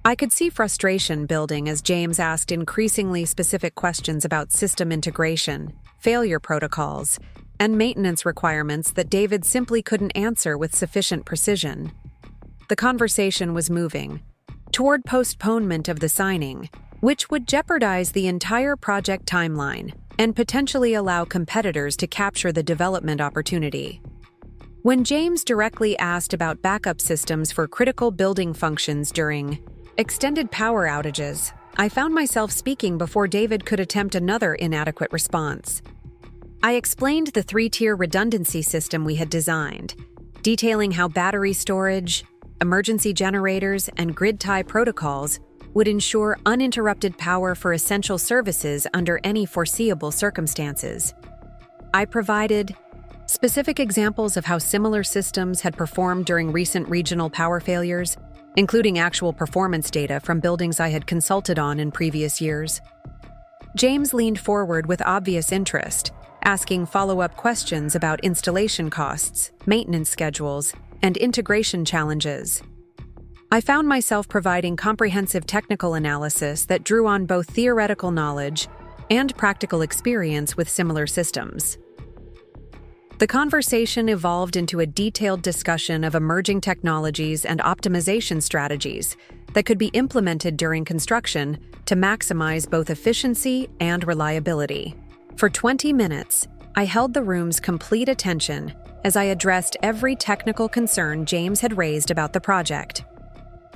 I could see frustration building as James asked increasingly specific questions about system integration, failure protocols, and maintenance requirements that David simply couldn't answer with sufficient precision. The conversation was moving toward postponement of the signing, which would jeopardize the entire project timeline and potentially allow competitors to capture the development opportunity. When James directly asked about backup systems for critical building functions during extended power outages, I found myself speaking before David could attempt another inadequate response. I explained the 3-tier redundancy system we had designed, detailing how battery storage, emergency generators, and grid tie protocols would ensure uninterrupted power for essential services under any foreseeable circumstances. I provided specific examples of how similar systems had performed during recent regional power failures, including actual performance data from buildings I had consulted on in previous years. James leaned forward with obvious interest, asking follow-up questions about installation costs, maintenance schedules, and integration challenges. I found myself providing comprehensive technical analysis that drew on both theoretical knowledge and practical experience with similar systems. The conversation evolved into a detailed discussion of emerging technologies and optimization strategies that could be implemented during construction to maximize both efficiency and reliability. For 20 minutes, I held the room's complete attention as I addressed every technical concern James had raised about the project.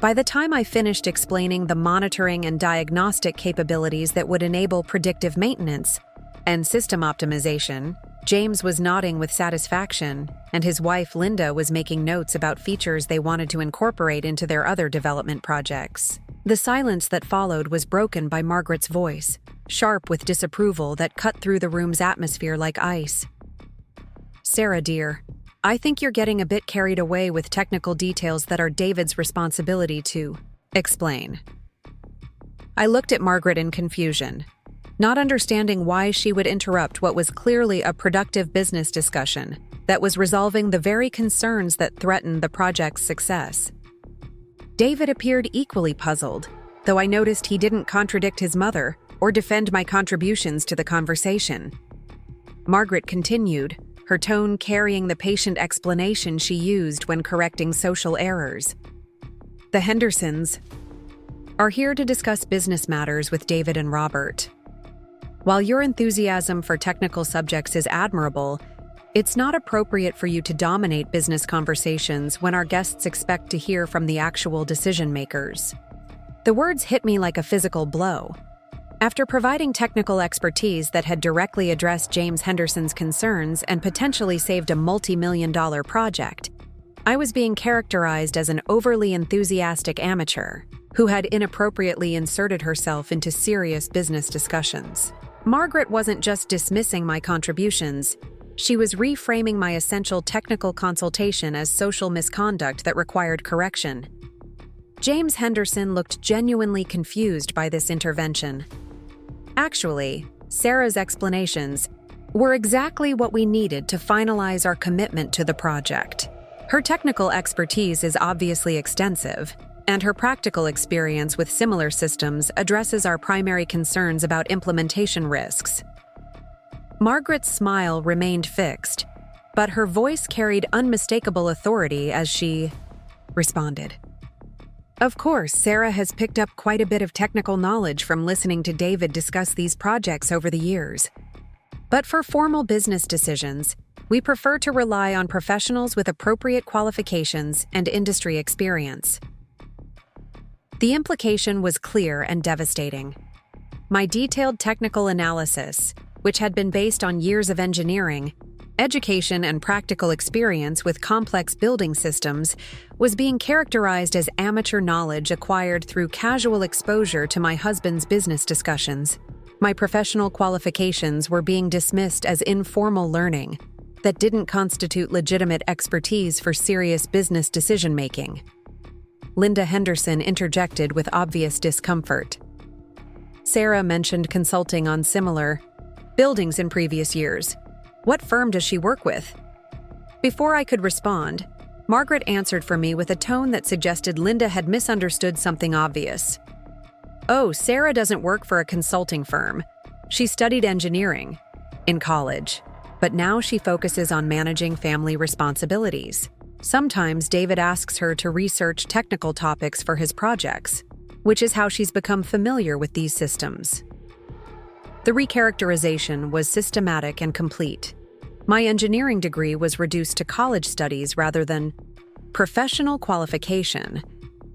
By the time I finished explaining the monitoring and diagnostic capabilities that would enable predictive maintenance and system optimization, James was nodding with satisfaction, and his wife Linda was making notes about features they wanted to incorporate into their other development projects. The silence that followed was broken by Margaret's voice, sharp with disapproval that cut through the room's atmosphere like ice. "Sarah, dear, I think you're getting a bit carried away with technical details that are David's responsibility to explain." I looked at Margaret in confusion, not understanding why she would interrupt what was clearly a productive business discussion that was resolving the very concerns that threatened the project's success. David appeared equally puzzled, though I noticed he didn't contradict his mother or defend my contributions to the conversation. Margaret continued, her tone carrying the patient explanation she used when correcting social errors. The Hendersons are here to discuss business matters with David and Robert. While your enthusiasm for technical subjects is admirable, it's not appropriate for you to dominate business conversations when our guests expect to hear from the actual decision-makers. The words hit me like a physical blow. After providing technical expertise that had directly addressed James Henderson's concerns and potentially saved a multi-million-dollar project, I was being characterized as an overly enthusiastic amateur who had inappropriately inserted herself into serious business discussions. Margaret wasn't just dismissing my contributions, she was reframing my essential technical consultation as social misconduct that required correction. James Henderson looked genuinely confused by this intervention. Actually, Sarah's explanations were exactly what we needed to finalize our commitment to the project. Her technical expertise is obviously extensive, and her practical experience with similar systems addresses our primary concerns about implementation risks. Margaret's smile remained fixed, but her voice carried unmistakable authority as she responded. Of course, Sarah has picked up quite a bit of technical knowledge from listening to David discuss these projects over the years. But for formal business decisions, we prefer to rely on professionals with appropriate qualifications and industry experience. The implication was clear and devastating. My detailed technical analysis, which had been based on years of engineering, education, and practical experience with complex building systems, was being characterized as amateur knowledge acquired through casual exposure to my husband's business discussions. My professional qualifications were being dismissed as informal learning that didn't constitute legitimate expertise for serious business decision-making. Linda Henderson interjected with obvious discomfort. Sarah mentioned consulting on similar buildings in previous years. What firm does she work with? Before I could respond, Margaret answered for me with a tone that suggested Linda had misunderstood something obvious. Oh, Sarah doesn't work for a consulting firm. She studied engineering in college, but now she focuses on managing family responsibilities. Sometimes David asks her to research technical topics for his projects, which is how she's become familiar with these systems. The recharacterization was systematic and complete. My engineering degree was reduced to college studies rather than professional qualification.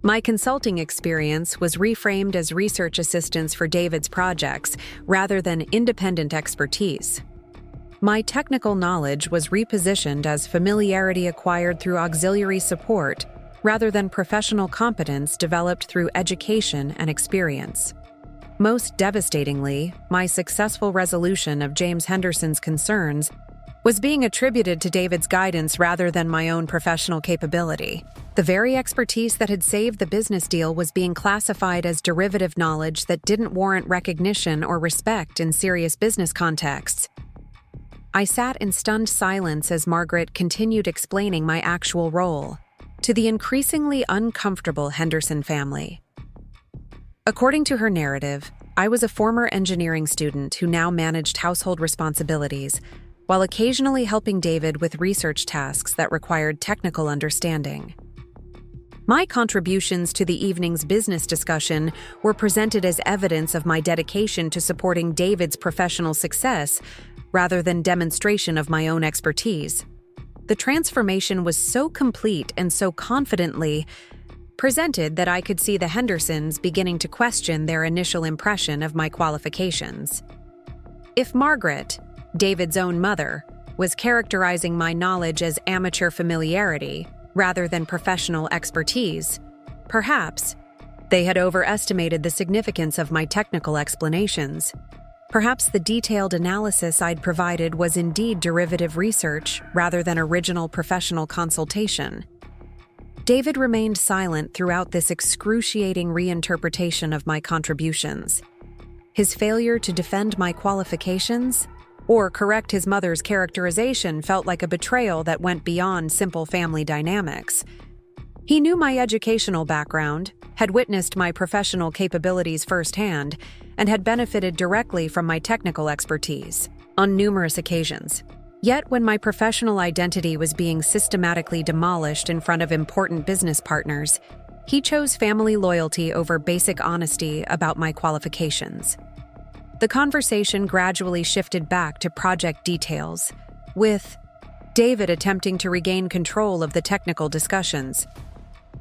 My consulting experience was reframed as research assistance for David's projects rather than independent expertise. My technical knowledge was repositioned as familiarity acquired through auxiliary support rather than professional competence developed through education and experience. Most devastatingly, my successful resolution of James Henderson's concerns was being attributed to David's guidance rather than my own professional capability. The very expertise that had saved the business deal was being classified as derivative knowledge that didn't warrant recognition or respect in serious business contexts. I sat in stunned silence as Margaret continued explaining my actual role to the increasingly uncomfortable Henderson family. According to her narrative, I was a former engineering student who now managed household responsibilities, while occasionally helping David with research tasks that required technical understanding. My contributions to the evening's business discussion were presented as evidence of my dedication to supporting David's professional success rather than demonstration of my own expertise. The transformation was so complete and so confidently presented that I could see the Hendersons beginning to question their initial impression of my qualifications. If Margaret, David's own mother, was characterizing my knowledge as amateur familiarity rather than professional expertise, perhaps they had overestimated the significance of my technical explanations. Perhaps the detailed analysis I'd provided was indeed derivative research rather than original professional consultation. David remained silent throughout this excruciating reinterpretation of my contributions. His failure to defend my qualifications or correct his mother's characterization felt like a betrayal that went beyond simple family dynamics. He knew my educational background, had witnessed my professional capabilities firsthand, and had benefited directly from my technical expertise on numerous occasions. Yet when my professional identity was being systematically demolished in front of important business partners, He chose family loyalty over basic honesty about my qualifications. The conversation gradually shifted back to project details, with David attempting to regain control of the technical discussions.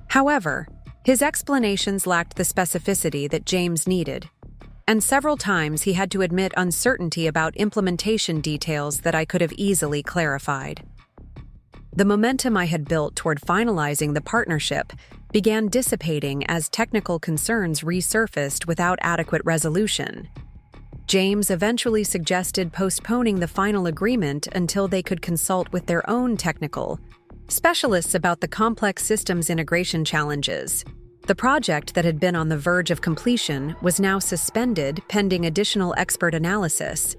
However, his explanations lacked the specificity that James needed, and several times he had to admit uncertainty about implementation details that I could have easily clarified. The momentum I had built toward finalizing the partnership began dissipating as technical concerns resurfaced without adequate resolution. James eventually suggested postponing the final agreement until they could consult with their own technical specialists about the complex systems integration challenges. The project that had been on the verge of completion was now suspended pending additional expert analysis,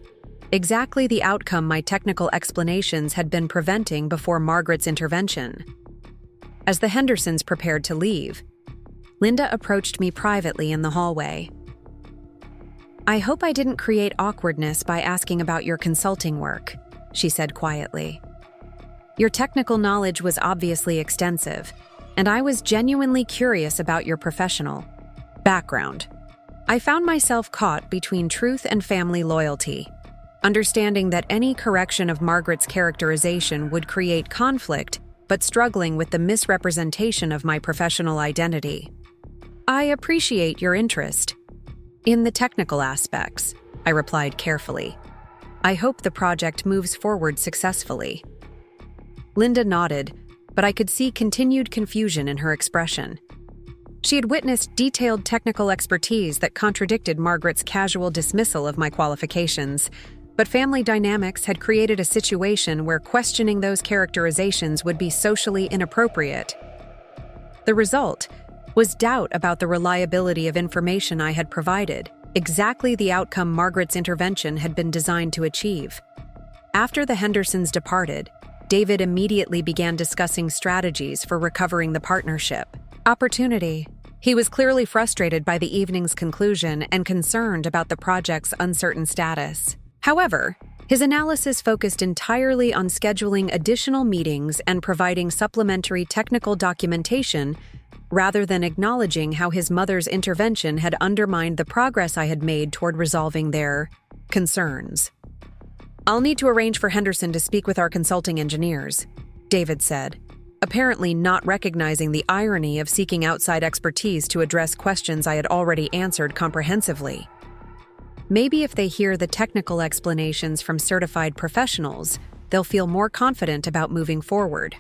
exactly the outcome my technical explanations had been preventing before Margaret's intervention. As the Hendersons prepared to leave, Linda approached me privately in the hallway. "I hope I didn't create awkwardness by asking about your consulting work," she said quietly. "Your technical knowledge was obviously extensive, and I was genuinely curious about your professional background. I found myself caught between truth and family loyalty, understanding that any correction of Margaret's characterization would create conflict, but struggling with the misrepresentation of my professional identity. I appreciate your interest in the technical aspects," I replied carefully. "I hope the project moves forward successfully." Linda nodded, but I could see continued confusion in her expression. She had witnessed detailed technical expertise that contradicted Margaret's casual dismissal of my qualifications, but family dynamics had created a situation where questioning those characterizations would be socially inappropriate. The result was doubt about the reliability of information I had provided, exactly the outcome Margaret's intervention had been designed to achieve. After the Hendersons departed, David immediately began discussing strategies for recovering the partnership. Opportunity. He was clearly frustrated by the evening's conclusion and concerned about the project's uncertain status. However, his analysis focused entirely on scheduling additional meetings and providing supplementary technical documentation rather than acknowledging how his mother's intervention had undermined the progress I had made toward resolving their concerns. "I'll need to arrange for Henderson to speak with our consulting engineers," David said, apparently not recognizing the irony of seeking outside expertise to address questions I had already answered comprehensively. "Maybe if they hear the technical explanations from certified professionals, they'll feel more confident about moving forward."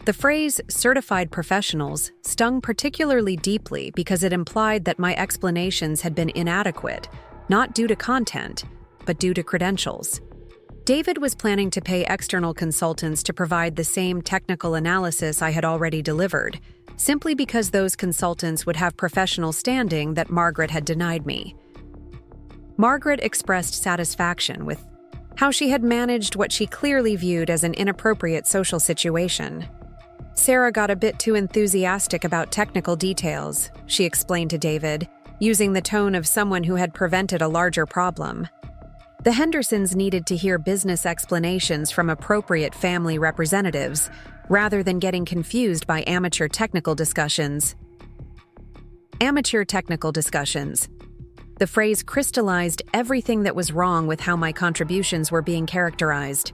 The phrase "certified professionals" stung particularly deeply because it implied that my explanations had been inadequate, not due to content, but due to credentials. David was planning to pay external consultants to provide the same technical analysis I had already delivered, simply because those consultants would have professional standing that Margaret had denied me. Margaret expressed satisfaction with how she had managed what she clearly viewed as an inappropriate social situation. "Sarah got a bit too enthusiastic about technical details," she explained to David, using the tone of someone who had prevented a larger problem. The Hendersons needed to hear business explanations from appropriate family representatives, rather than getting confused by amateur technical discussions. Amateur technical discussions. The phrase crystallized everything that was wrong with how my contributions were being characterized.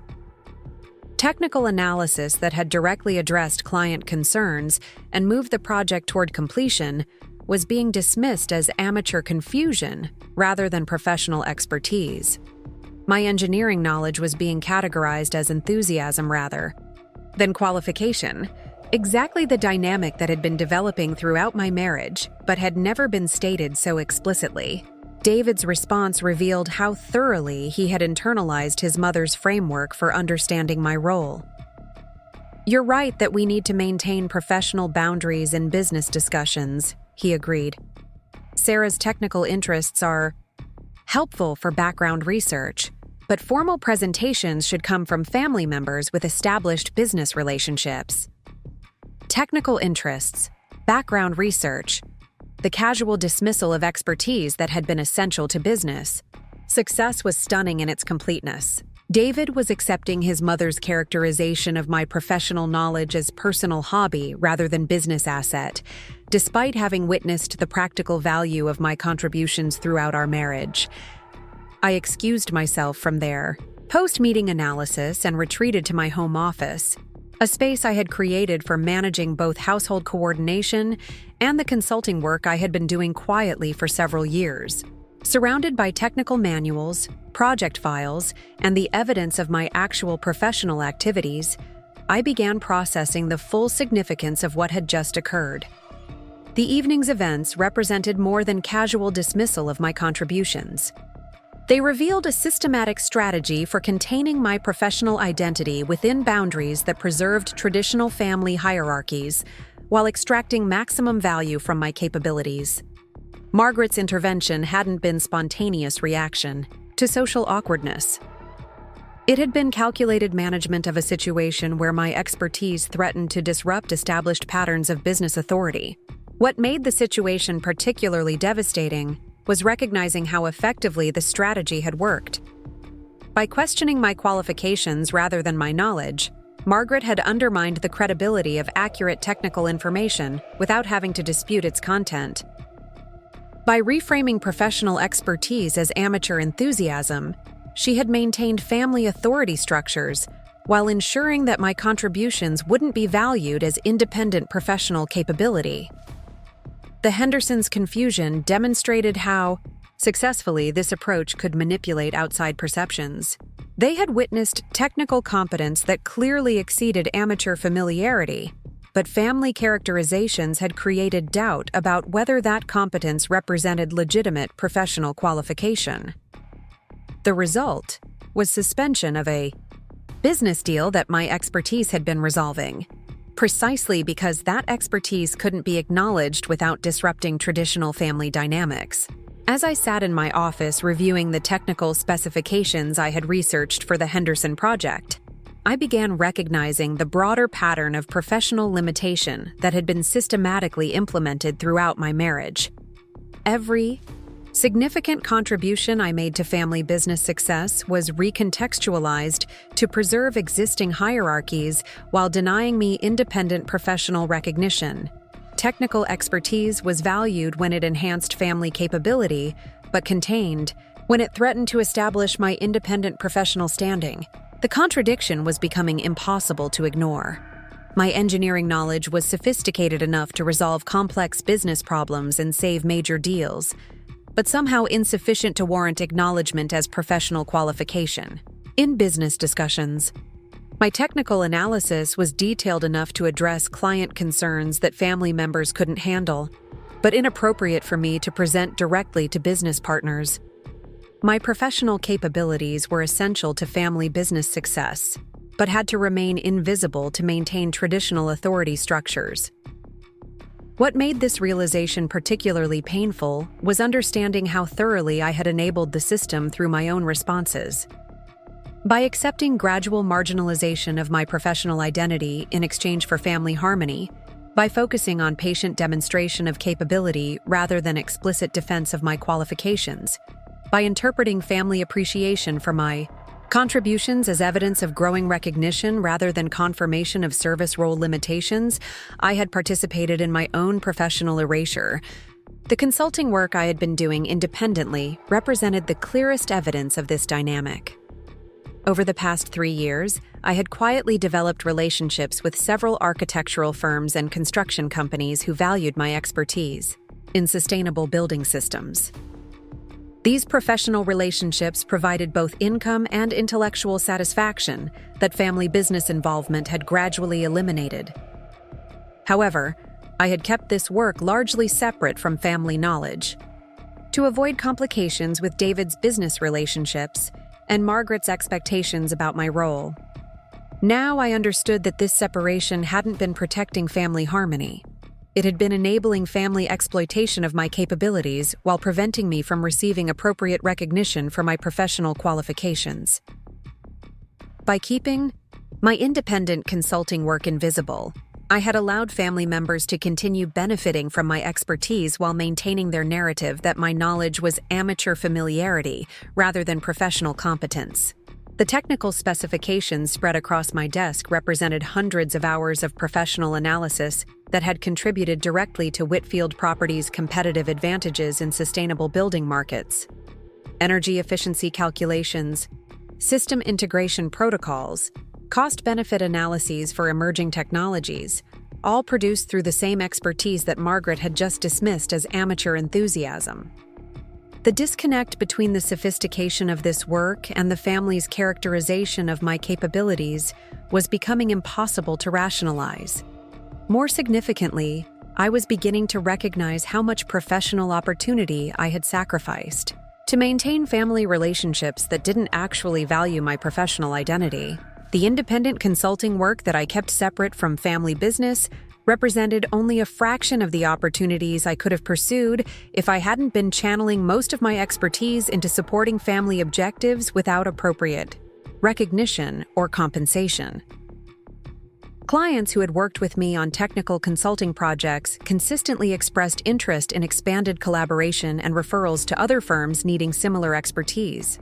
Technical analysis that had directly addressed client concerns and moved the project toward completion was being dismissed as amateur confusion rather than professional expertise. My engineering knowledge was being categorized as enthusiasm rather than qualification, exactly the dynamic that had been developing throughout my marriage but had never been stated so explicitly. David's response revealed how thoroughly he had internalized his mother's framework for understanding my role. "You're right that we need to maintain professional boundaries in business discussions," he agreed. "Sarah's technical interests are helpful for background research, but formal presentations should come from family members with established business relationships." Technical interests, background research, the casual dismissal of expertise that had been essential to business. Success was stunning in its completeness. David was accepting his mother's characterization of my professional knowledge as personal hobby rather than business asset, despite having witnessed the practical value of my contributions throughout our marriage. I excused myself from their post-meeting analysis and retreated to my home office, a space I had created for managing both household coordination and the consulting work I had been doing quietly for several years. Surrounded by technical manuals, project files, and the evidence of my actual professional activities, I began processing the full significance of what had just occurred. The evening's events represented more than casual dismissal of my contributions. They revealed a systematic strategy for containing my professional identity within boundaries that preserved traditional family hierarchies while extracting maximum value from my capabilities. Margaret's intervention hadn't been spontaneous reaction to social awkwardness. It had been calculated management of a situation where my expertise threatened to disrupt established patterns of business authority. What made the situation particularly devastating was recognizing how effectively the strategy had worked. By questioning my qualifications rather than my knowledge, Margaret had undermined the credibility of accurate technical information without having to dispute its content. By reframing professional expertise as amateur enthusiasm, she had maintained family authority structures while ensuring that my contributions wouldn't be valued as independent professional capability. The Hendersons' confusion demonstrated how successfully this approach could manipulate outside perceptions. They had witnessed technical competence that clearly exceeded amateur familiarity, but family characterizations had created doubt about whether that competence represented legitimate professional qualification. The result was suspension of a business deal that my expertise had been resolving, precisely because that expertise couldn't be acknowledged without disrupting traditional family dynamics. As I sat in my office reviewing the technical specifications I had researched for the Henderson project, I began recognizing the broader pattern of professional limitation that had been systematically implemented throughout my marriage. Every significant contribution I made to family business success was recontextualized to preserve existing hierarchies while denying me independent professional recognition. Technical expertise was valued when it enhanced family capability, but contained when it threatened to establish my independent professional standing. The contradiction was becoming impossible to ignore. My engineering knowledge was sophisticated enough to resolve complex business problems and save major deals, but somehow insufficient to warrant acknowledgement as professional qualification. In business discussions, my technical analysis was detailed enough to address client concerns that family members couldn't handle, but inappropriate for me to present directly to business partners. My professional capabilities were essential to family business success, but had to remain invisible to maintain traditional authority structures. What made this realization particularly painful was understanding how thoroughly I had enabled the system through my own responses. By accepting gradual marginalization of my professional identity in exchange for family harmony, by focusing on patient demonstration of capability rather than explicit defense of my qualifications, by interpreting family appreciation for my contributions as evidence of growing recognition rather than confirmation of service role limitations, I had participated in my own professional erasure. The consulting work I had been doing independently represented the clearest evidence of this dynamic. Over the past 3 years, I had quietly developed relationships with several architectural firms and construction companies who valued my expertise in sustainable building systems. These professional relationships provided both income and intellectual satisfaction that family business involvement had gradually eliminated. However, I had kept this work largely separate from family knowledge. To avoid complications with David's business relationships and Margaret's expectations about my role. Now I understood that this separation hadn't been protecting family harmony. It had been enabling family exploitation of my capabilities while preventing me from receiving appropriate recognition for my professional qualifications. By keeping my independent consulting work invisible, I had allowed family members to continue benefiting from my expertise while maintaining their narrative that my knowledge was amateur familiarity rather than professional competence. The technical specifications spread across my desk represented hundreds of hours of professional analysis that had contributed directly to Whitfield Properties' competitive advantages in sustainable building markets. Energy efficiency calculations, system integration protocols, cost-benefit analyses for emerging technologies, all produced through the same expertise that Margaret had just dismissed as amateur enthusiasm. The disconnect between the sophistication of this work and the family's characterization of my capabilities was becoming impossible to rationalize. More significantly, I was beginning to recognize how much professional opportunity I had sacrificed. To maintain family relationships that didn't actually value my professional identity, the independent consulting work that I kept separate from family business represented only a fraction of the opportunities I could have pursued if I hadn't been channeling most of my expertise into supporting family objectives without appropriate recognition or compensation. Clients who had worked with me on technical consulting projects consistently expressed interest in expanded collaboration and referrals to other firms needing similar expertise.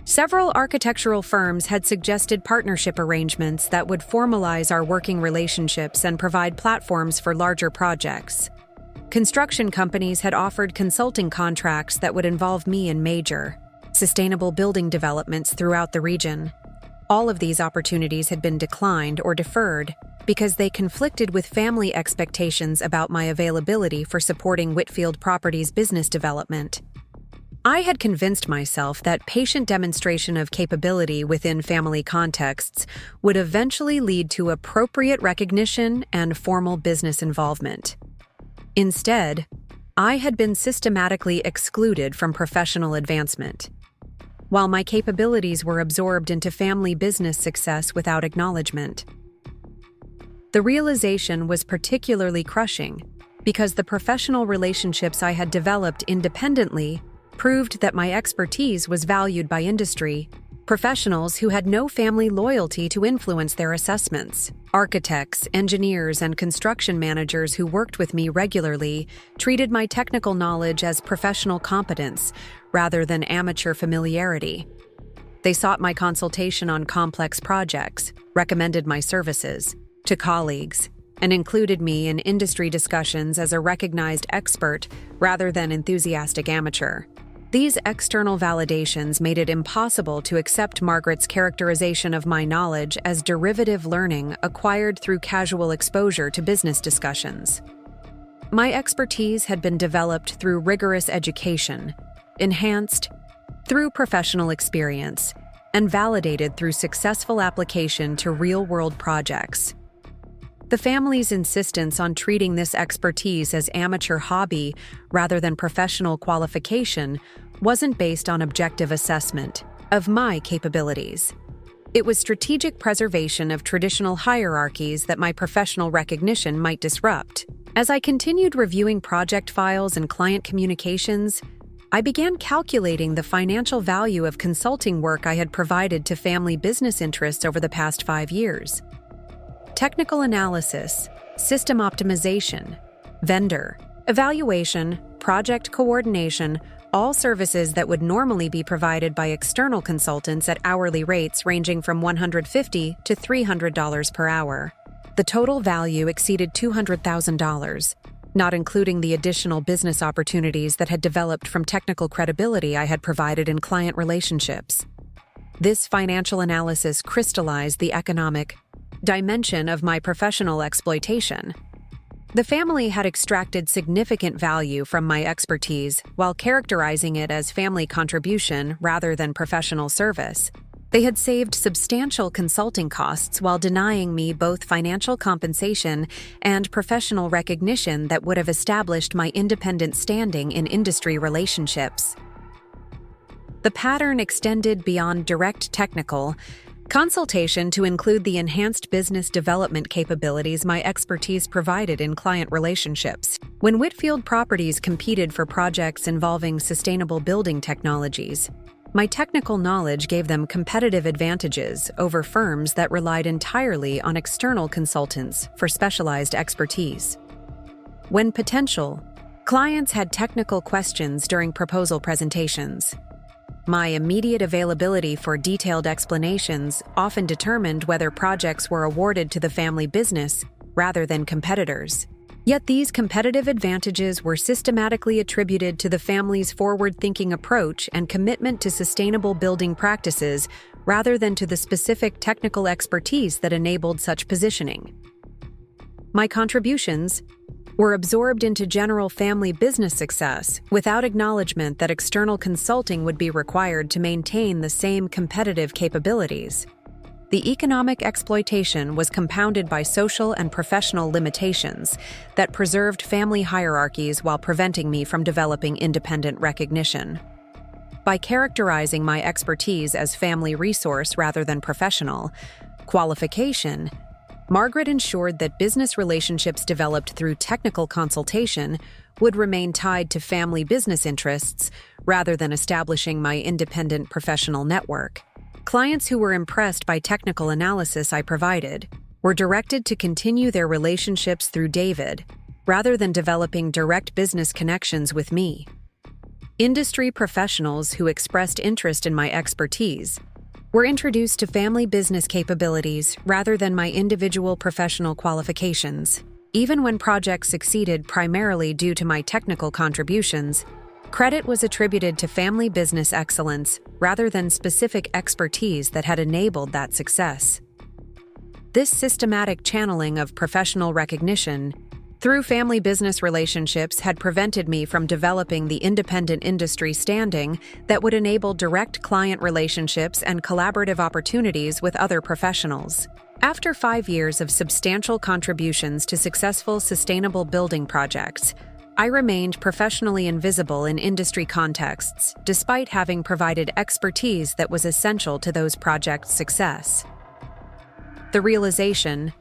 Several architectural firms had suggested partnership arrangements that would formalize our working relationships and provide platforms for larger projects. Construction companies had offered consulting contracts that would involve me in major, sustainable building developments throughout the region. All of these opportunities had been declined or deferred because they conflicted with family expectations about my availability for supporting Whitfield Properties' business development. I had convinced myself that patient demonstration of capability within family contexts would eventually lead to appropriate recognition and formal business involvement. Instead, I had been systematically excluded from professional advancement, while my capabilities were absorbed into family business success without acknowledgement. The realization was particularly crushing because the professional relationships I had developed independently proved that my expertise was valued by industry professionals who had no family loyalty to influence their assessments. Architects, engineers, and construction managers who worked with me regularly treated my technical knowledge as professional competence rather than amateur familiarity. They sought my consultation on complex projects, recommended my services to colleagues, and included me in industry discussions as a recognized expert rather than enthusiastic amateur. These external validations made it impossible to accept Margaret's characterization of my knowledge as derivative learning acquired through casual exposure to business discussions. My expertise had been developed through rigorous education, enhanced through professional experience, and validated through successful application to real-world projects. The family's insistence on treating this expertise as amateur hobby rather than professional qualification wasn't based on objective assessment of my capabilities. It was strategic preservation of traditional hierarchies that my professional recognition might disrupt. As I continued reviewing project files and client communications, I began calculating the financial value of consulting work I had provided to family business interests over the past 5 years. Technical analysis, system optimization, vendor evaluation, project coordination, all services that would normally be provided by external consultants at hourly rates ranging from $150 to $300 per hour. The total value exceeded $200,000, not including the additional business opportunities that had developed from technical credibility I had provided in client relationships. This financial analysis crystallized the economic dimension of my professional exploitation. The family had extracted significant value from my expertise while characterizing it as family contribution rather than professional service. They had saved substantial consulting costs while denying me both financial compensation and professional recognition that would have established my independent standing in industry relationships. The pattern extended beyond direct technical consultation to include the enhanced business development capabilities my expertise provided in client relationships. When Whitfield Properties competed for projects involving sustainable building technologies, my technical knowledge gave them competitive advantages over firms that relied entirely on external consultants for specialized expertise. When potential clients had technical questions during proposal presentations, My immediate availability for detailed explanations often determined whether projects were awarded to the family business rather than competitors. Yet these competitive advantages were systematically attributed to the family's forward-thinking approach and commitment to sustainable building practices rather than to the specific technical expertise that enabled such positioning. My contributions were absorbed into general family business success without acknowledgement that external consulting would be required to maintain the same competitive capabilities. The economic exploitation was compounded by social and professional limitations that preserved family hierarchies while preventing me from developing independent recognition. By characterizing my expertise as family resource rather than professional qualification, Margaret ensured that business relationships developed through technical consultation would remain tied to family business interests rather than establishing my independent professional network. Clients who were impressed by technical analysis I provided were directed to continue their relationships through David rather than developing direct business connections with me. Industry professionals who expressed interest in my expertise were introduced to family business capabilities rather than my individual professional qualifications. Even when projects succeeded primarily due to my technical contributions, credit was attributed to family business excellence rather than specific expertise that had enabled that success. This systematic channeling of professional recognition through family business relationships had prevented me from developing the independent industry standing that would enable direct client relationships and collaborative opportunities with other professionals. After 5 years of substantial contributions to successful sustainable building projects, I remained professionally invisible in industry contexts, despite having provided expertise that was essential to those projects' success. The realization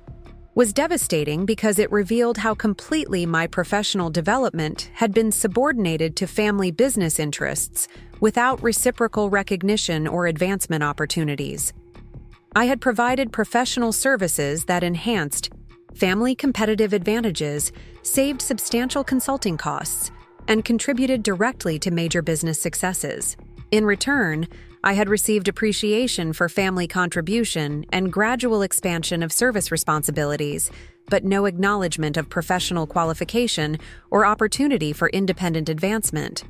was devastating because it revealed how completely my professional development had been subordinated to family business interests without reciprocal recognition or advancement opportunities. I had provided professional services that enhanced family competitive advantages, saved substantial consulting costs, and contributed directly to major business successes. In return, I had received appreciation for family contribution and gradual expansion of service responsibilities, but no acknowledgement of professional qualification or opportunity for independent advancement.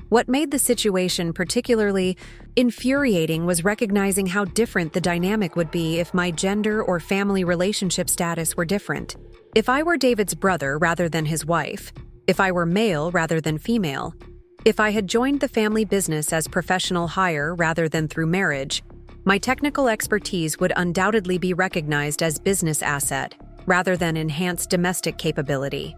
What made the situation particularly infuriating was recognizing how different the dynamic would be if my gender or family relationship status were different. If I were David's brother rather than his wife, if I were male rather than female, if I had joined the family business as professional hire rather than through marriage, my technical expertise would undoubtedly be recognized as business asset rather than enhanced domestic capability.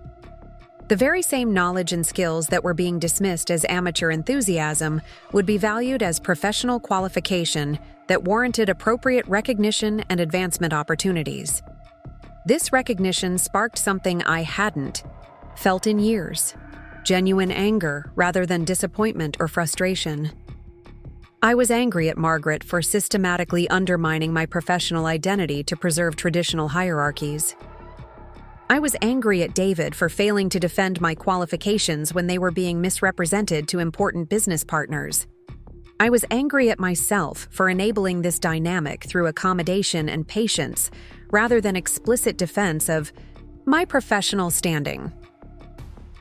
The very same knowledge and skills that were being dismissed as amateur enthusiasm would be valued as professional qualification that warranted appropriate recognition and advancement opportunities. This recognition sparked something I hadn't felt in years: genuine anger rather than disappointment or frustration. I was angry at Margaret for systematically undermining my professional identity to preserve traditional hierarchies. I was angry at David for failing to defend my qualifications when they were being misrepresented to important business partners. I was angry at myself for enabling this dynamic through accommodation and patience rather than explicit defense of my professional standing.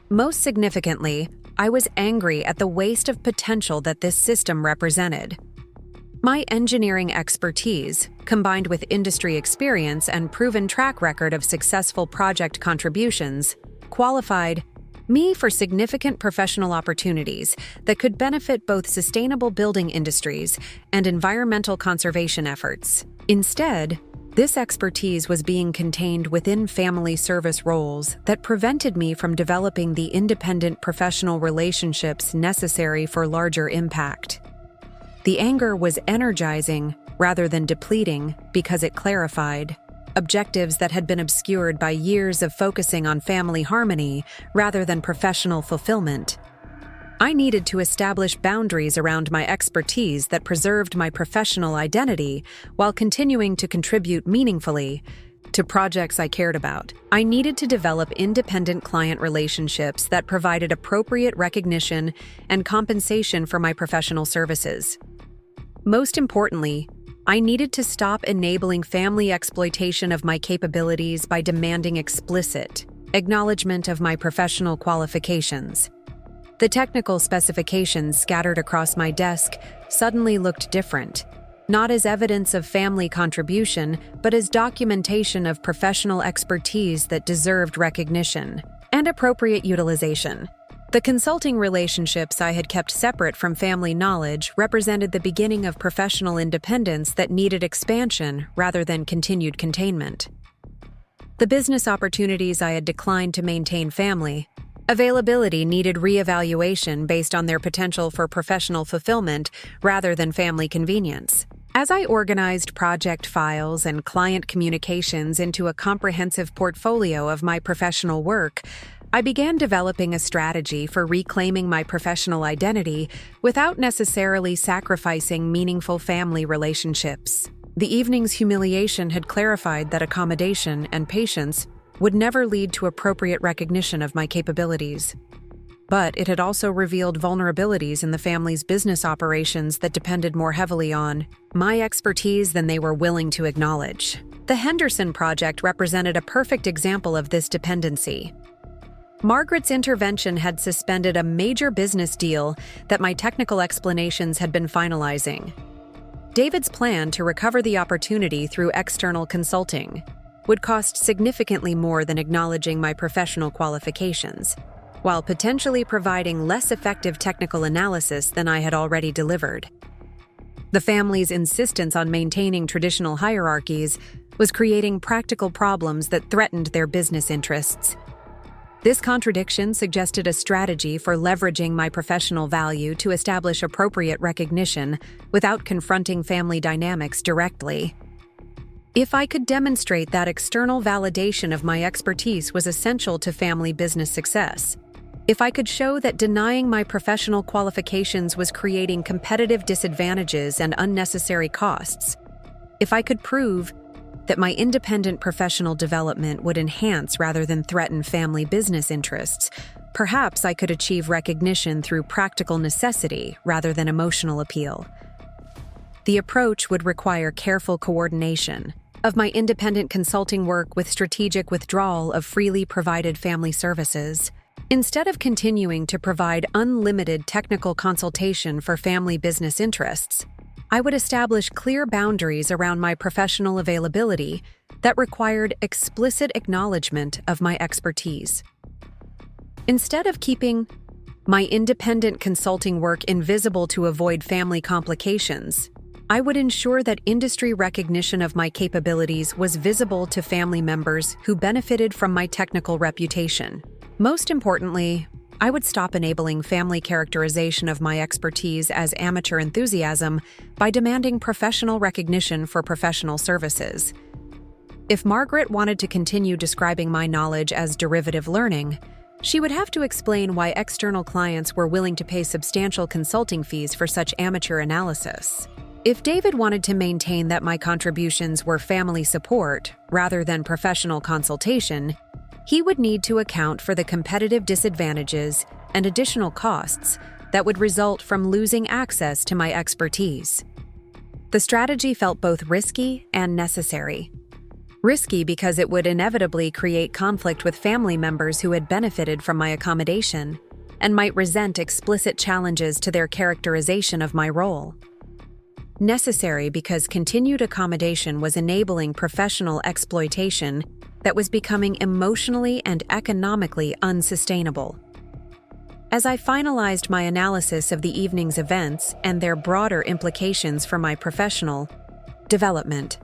Most significantly, I was angry at the waste of potential that this system represented. My engineering expertise, combined with industry experience and proven track record of successful project contributions, qualified me for significant professional opportunities that could benefit both sustainable building industries and environmental conservation efforts. Instead, this expertise was being contained within family service roles that prevented me from developing the independent professional relationships necessary for larger impact. The anger was energizing rather than depleting because it clarified objectives that had been obscured by years of focusing on family harmony rather than professional fulfillment. I needed to establish boundaries around my expertise that preserved my professional identity while continuing to contribute meaningfully to projects I cared about. I needed to develop independent client relationships that provided appropriate recognition and compensation for my professional services. Most importantly, I needed to stop enabling family exploitation of my capabilities by demanding explicit acknowledgement of my professional qualifications. The technical specifications scattered across my desk suddenly looked different, not as evidence of family contribution, but as documentation of professional expertise that deserved recognition and appropriate utilization. The consulting relationships I had kept separate from family knowledge represented the beginning of professional independence that needed expansion rather than continued containment. The business opportunities I had declined to maintain family availability needed reevaluation based on their potential for professional fulfillment rather than family convenience. As I organized project files and client communications into a comprehensive portfolio of my professional work, I began developing a strategy for reclaiming my professional identity without necessarily sacrificing meaningful family relationships. The evening's humiliation had clarified that accommodation and patience would never lead to appropriate recognition of my capabilities. But it had also revealed vulnerabilities in the family's business operations that depended more heavily on my expertise than they were willing to acknowledge. The Henderson project represented a perfect example of this dependency. Margaret's intervention had suspended a major business deal that my technical explanations had been finalizing. David's plan to recover the opportunity through external consulting would cost significantly more than acknowledging my professional qualifications, while potentially providing less effective technical analysis than I had already delivered. The family's insistence on maintaining traditional hierarchies was creating practical problems that threatened their business interests. This contradiction suggested a strategy for leveraging my professional value to establish appropriate recognition without confronting family dynamics directly. If I could demonstrate that external validation of my expertise was essential to family business success, if I could show that denying my professional qualifications was creating competitive disadvantages and unnecessary costs, if I could prove that my independent professional development would enhance rather than threaten family business interests, perhaps I could achieve recognition through practical necessity rather than emotional appeal. The approach would require careful coordination of my independent consulting work with strategic withdrawal of freely provided family services. Instead of continuing to provide unlimited technical consultation for family business interests, I would establish clear boundaries around my professional availability that required explicit acknowledgement of my expertise. Instead of keeping my independent consulting work invisible to avoid family complications, I would ensure that industry recognition of my capabilities was visible to family members who benefited from my technical reputation. Most importantly, I would stop enabling family characterization of my expertise as amateur enthusiasm by demanding professional recognition for professional services. If Margaret wanted to continue describing my knowledge as derivative learning, she would have to explain why external clients were willing to pay substantial consulting fees for such amateur analysis. If David wanted to maintain that my contributions were family support rather than professional consultation, he would need to account for the competitive disadvantages and additional costs that would result from losing access to my expertise. The strategy felt both risky and necessary. Risky because it would inevitably create conflict with family members who had benefited from my accommodation and might resent explicit challenges to their characterization of my role. Necessary because continued accommodation was enabling professional exploitation that was becoming emotionally and economically unsustainable. As I finalized my analysis of the evening's events and their broader implications for my professional development,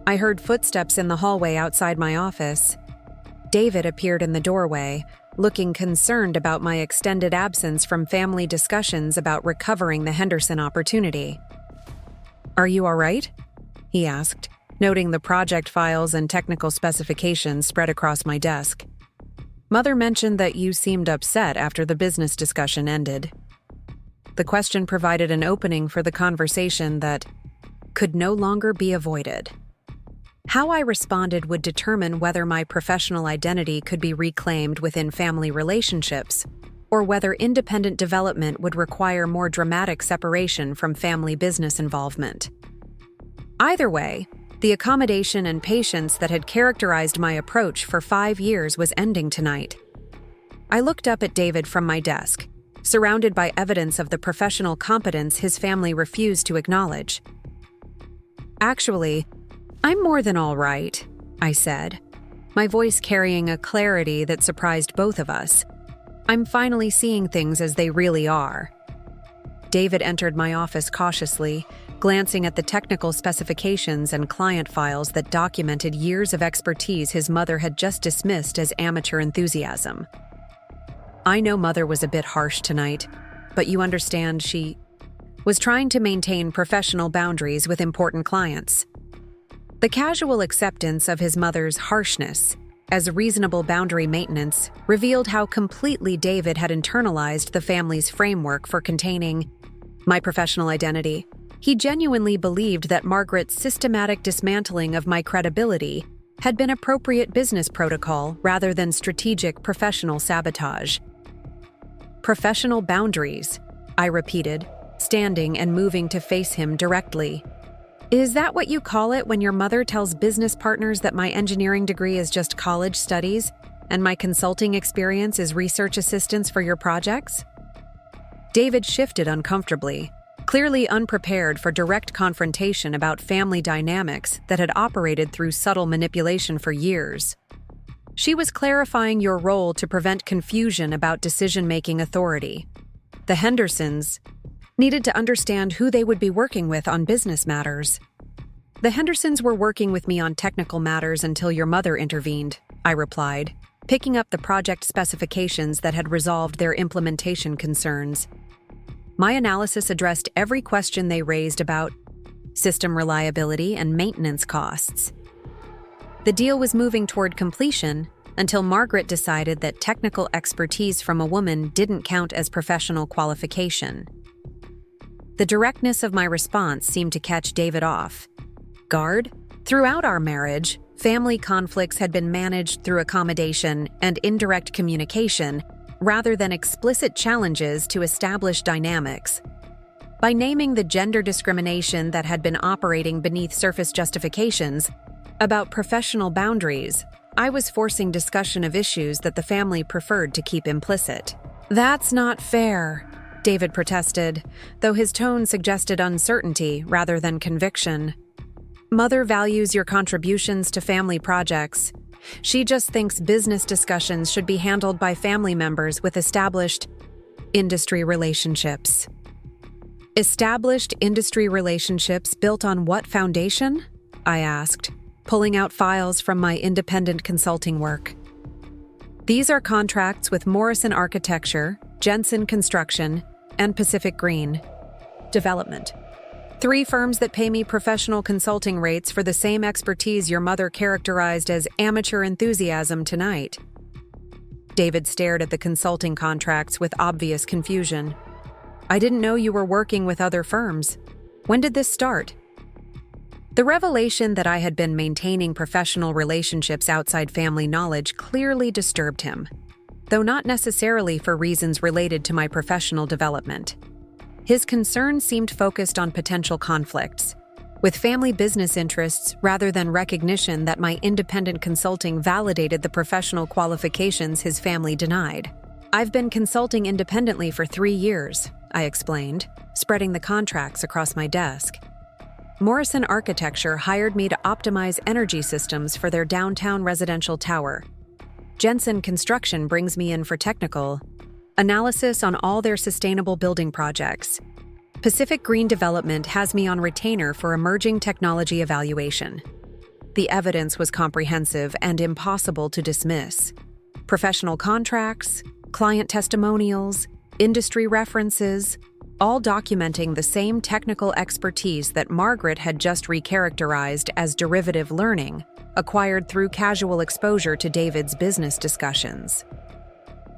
I heard footsteps in the hallway outside my office. David appeared in the doorway, looking concerned about my extended absence from family discussions about recovering the Henderson opportunity. "Are you all right?" he asked, noting the project files and technical specifications spread across my desk. "Mother mentioned that you seemed upset after the business discussion ended." The question provided an opening for the conversation that could no longer be avoided. How I responded would determine whether my professional identity could be reclaimed within family relationships, or whether independent development would require more dramatic separation from family business involvement. Either way, the accommodation and patience that had characterized my approach for 5 years was ending tonight. I looked up at David from my desk, surrounded by evidence of the professional competence his family refused to acknowledge. "Actually, I'm more than all right," I said, my voice carrying a clarity that surprised both of us. "I'm finally seeing things as they really are." David entered my office cautiously, glancing at the technical specifications and client files that documented years of expertise his mother had just dismissed as amateur enthusiasm. "I know Mother was a bit harsh tonight, but you understand she was trying to maintain professional boundaries with important clients." The casual acceptance of his mother's harshness as reasonable boundary maintenance revealed how completely David had internalized the family's framework for containing my professional identity. He genuinely believed that Margaret's systematic dismantling of my credibility had been appropriate business protocol rather than strategic professional sabotage. "Professional boundaries," I repeated, standing and moving to face him directly. "Is that what you call it when your mother tells business partners that my engineering degree is just college studies and my consulting experience is research assistance for your projects?" David shifted uncomfortably, clearly unprepared for direct confrontation about family dynamics that had operated through subtle manipulation for years. "She was clarifying your role to prevent confusion about decision-making authority. The Hendersons needed to understand who they would be working with on business matters." "The Hendersons were working with me on technical matters until your mother intervened," I replied, picking up the project specifications that had resolved their implementation concerns. My analysis addressed every question they raised about system reliability and maintenance costs. The deal was moving toward completion until Margaret decided that technical expertise from a woman didn't count as professional qualification. The directness of my response seemed to catch David off guard. Throughout our marriage, family conflicts had been managed through accommodation and indirect communication rather than explicit challenges to establish dynamics. By naming the gender discrimination that had been operating beneath surface justifications about professional boundaries, I was forcing discussion of issues that the family preferred to keep implicit. "That's not fair," David protested, though his tone suggested uncertainty rather than conviction. "Mother values your contributions to family projects. She just thinks business discussions should be handled by family members with established industry relationships." "Established industry relationships built on what foundation?" I asked, pulling out files from my independent consulting work. "These are contracts with Morrison Architecture, Jensen Construction, and Pacific Green Development. 3 firms that pay me professional consulting rates for the same expertise your mother characterized as amateur enthusiasm tonight." David stared at the consulting contracts with obvious confusion. "I didn't know you were working with other firms. When did this start?" The revelation that I had been maintaining professional relationships outside family knowledge clearly disturbed him, though not necessarily for reasons related to my professional development. His concern seemed focused on potential conflicts, with family business interests rather than recognition that my independent consulting validated the professional qualifications his family denied. "I've been consulting independently for 3 years, I explained, spreading the contracts across my desk. Morrison Architecture hired me to optimize energy systems for their downtown residential tower. Jensen Construction brings me in for technical analysis on all their sustainable building projects. Pacific Green Development has me on retainer for emerging technology evaluation." The evidence was comprehensive and impossible to dismiss. Professional contracts, client testimonials, industry references, all documenting the same technical expertise that Margaret had just recharacterized as derivative learning, acquired through casual exposure to David's business discussions.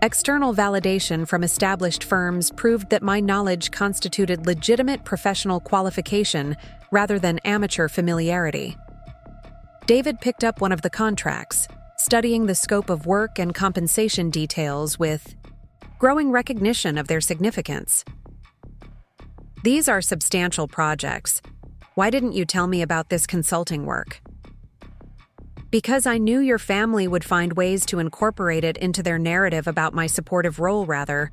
External validation from established firms proved that my knowledge constituted legitimate professional qualification rather than amateur familiarity. David picked up one of the contracts, studying the scope of work and compensation details with growing recognition of their significance. "These are substantial projects. Why didn't you tell me about this consulting work?" "Because I knew your family would find ways to incorporate it into their narrative about my supportive role rather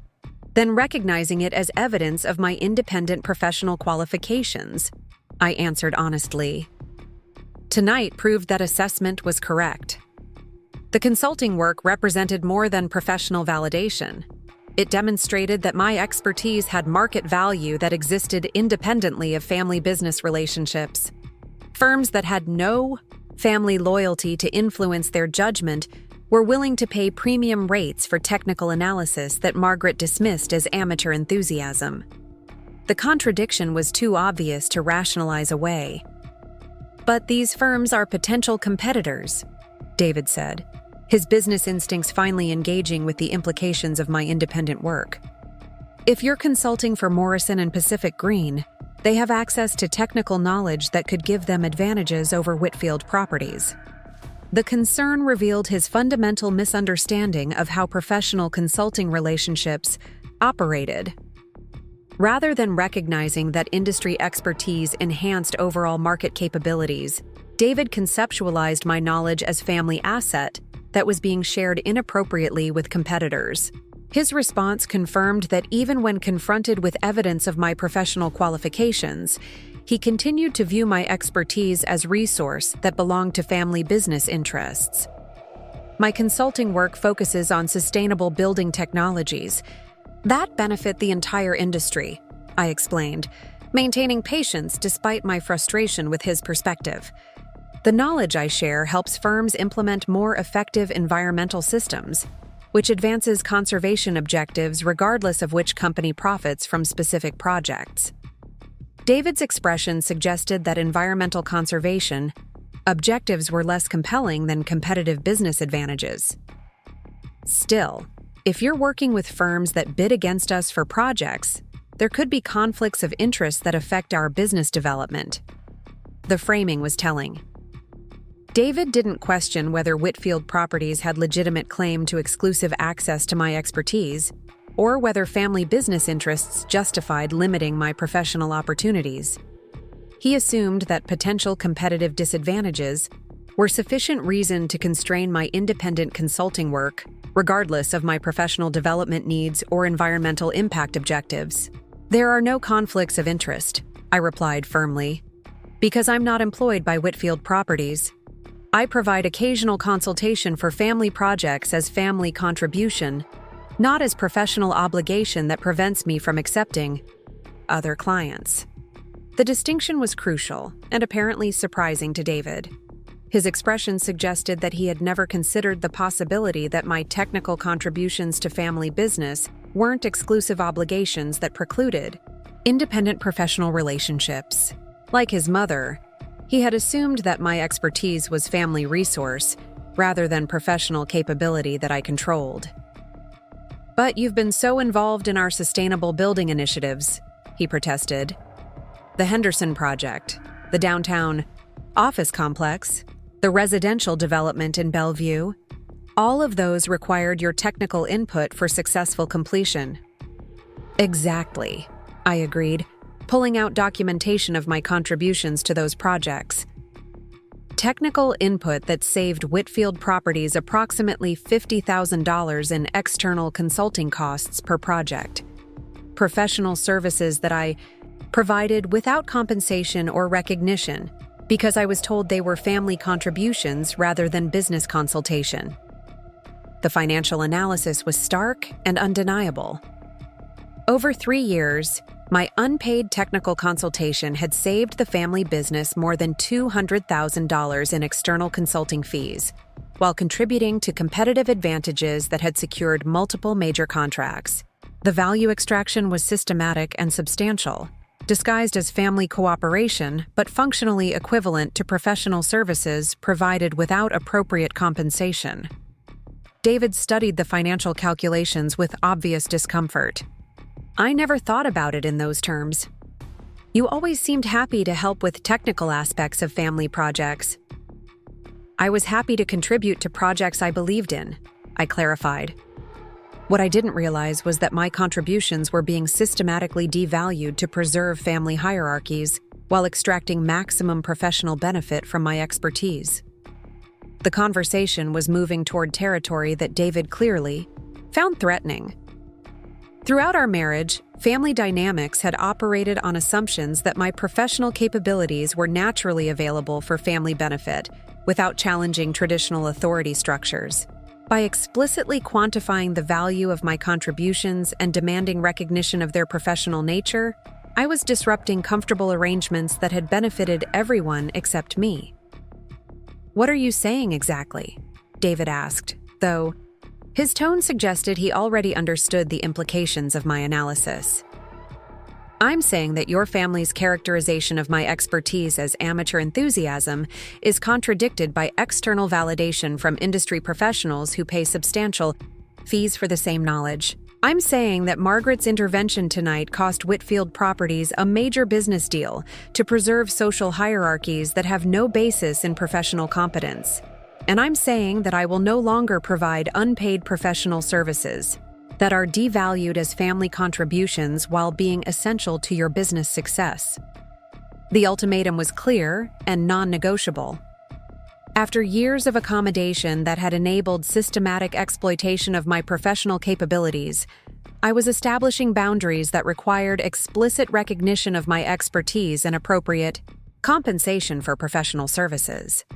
than recognizing it as evidence of my independent professional qualifications," I answered honestly. Tonight proved that assessment was correct. The consulting work represented more than professional validation. It demonstrated that my expertise had market value that existed independently of family business relationships. Firms that had no family loyalty to influence their judgment were willing to pay premium rates for technical analysis that Margaret dismissed as amateur enthusiasm. The contradiction was too obvious to rationalize away. "But these firms are potential competitors," David said, his business instincts finally engaging with the implications of my independent work. "If you're consulting for Morrison and Pacific Green, they have access to technical knowledge that could give them advantages over Whitfield properties." The concern revealed his fundamental misunderstanding of how professional consulting relationships operated. Rather than recognizing that industry expertise enhanced overall market capabilities, David conceptualized my knowledge as family asset that was being shared inappropriately with competitors. His response confirmed that even when confronted with evidence of my professional qualifications, he continued to view my expertise as resource that belonged to family business interests. "My consulting work focuses on sustainable building technologies that benefit the entire industry," I explained, maintaining patience despite my frustration with his perspective. "The knowledge I share helps firms implement more effective environmental systems, which advances conservation objectives regardless of which company profits from specific projects." David's expression suggested that environmental conservation objectives were less compelling than competitive business advantages. "Still, if you're working with firms that bid against us for projects, there could be conflicts of interest that affect our business development." The framing was telling. David didn't question whether Whitfield Properties had legitimate claim to exclusive access to my expertise, or whether family business interests justified limiting my professional opportunities. He assumed that potential competitive disadvantages were sufficient reason to constrain my independent consulting work, regardless of my professional development needs or environmental impact objectives. "There are no conflicts of interest," I replied firmly, "because I'm not employed by Whitfield Properties. I provide occasional consultation for family projects as family contribution, not as professional obligation that prevents me from accepting other clients." The distinction was crucial and apparently surprising to David. His expression suggested that he had never considered the possibility that my technical contributions to family business weren't exclusive obligations that precluded independent professional relationships. Like his mother, he had assumed that my expertise was family resource rather than professional capability that I controlled. "But you've been so involved in our sustainable building initiatives," he protested. "The Henderson project, the downtown office complex, the residential development in Bellevue, all of those required your technical input for successful completion." "Exactly," I agreed, pulling out documentation of my contributions to those projects. Technical input that saved Whitfield Properties approximately $50,000 in external consulting costs per project. Professional services that I provided without compensation or recognition because I was told they were family contributions rather than business consultation. The financial analysis was stark and undeniable. Over 3 years, my unpaid technical consultation had saved the family business more than $200,000 in external consulting fees, while contributing to competitive advantages that had secured multiple major contracts. The value extraction was systematic and substantial, disguised as family cooperation but functionally equivalent to professional services provided without appropriate compensation. David studied the financial calculations with obvious discomfort. "I never thought about it in those terms. You always seemed happy to help with technical aspects of family projects." I was happy to contribute to projects I believed in, I clarified. What I didn't realize was that my contributions were being systematically devalued to preserve family hierarchies while extracting maximum professional benefit from my expertise. The conversation was moving toward territory that David clearly found threatening. Throughout our marriage, family dynamics had operated on assumptions that my professional capabilities were naturally available for family benefit without challenging traditional authority structures. By explicitly quantifying the value of my contributions and demanding recognition of their professional nature, I was disrupting comfortable arrangements that had benefited everyone except me. "What are you saying exactly?" David asked, though his tone suggested he already understood the implications of my analysis. "I'm saying that your family's characterization of my expertise as amateur enthusiasm is contradicted by external validation from industry professionals who pay substantial fees for the same knowledge. I'm saying that Margaret's intervention tonight cost Whitfield Properties a major business deal to preserve social hierarchies that have no basis in professional competence. And I'm saying that I will no longer provide unpaid professional services that are devalued as family contributions while being essential to your business success." The ultimatum was clear and non-negotiable. After years of accommodation that had enabled systematic exploitation of my professional capabilities, I was establishing boundaries that required explicit recognition of my expertise and appropriate compensation for professional services.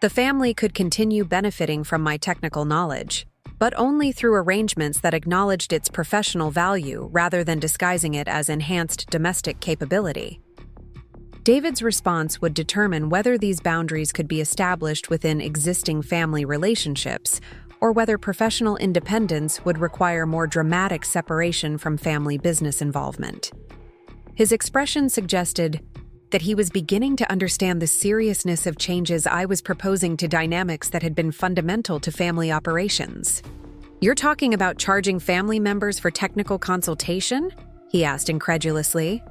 The family could continue benefiting from my technical knowledge, but only through arrangements that acknowledged its professional value rather than disguising it as enhanced domestic capability. David's response would determine whether these boundaries could be established within existing family relationships or whether professional independence would require more dramatic separation from family business involvement. His expression suggested that he was beginning to understand the seriousness of changes I was proposing to dynamics that had been fundamental to family operations. "You're talking about charging family members for technical consultation?" he asked incredulously.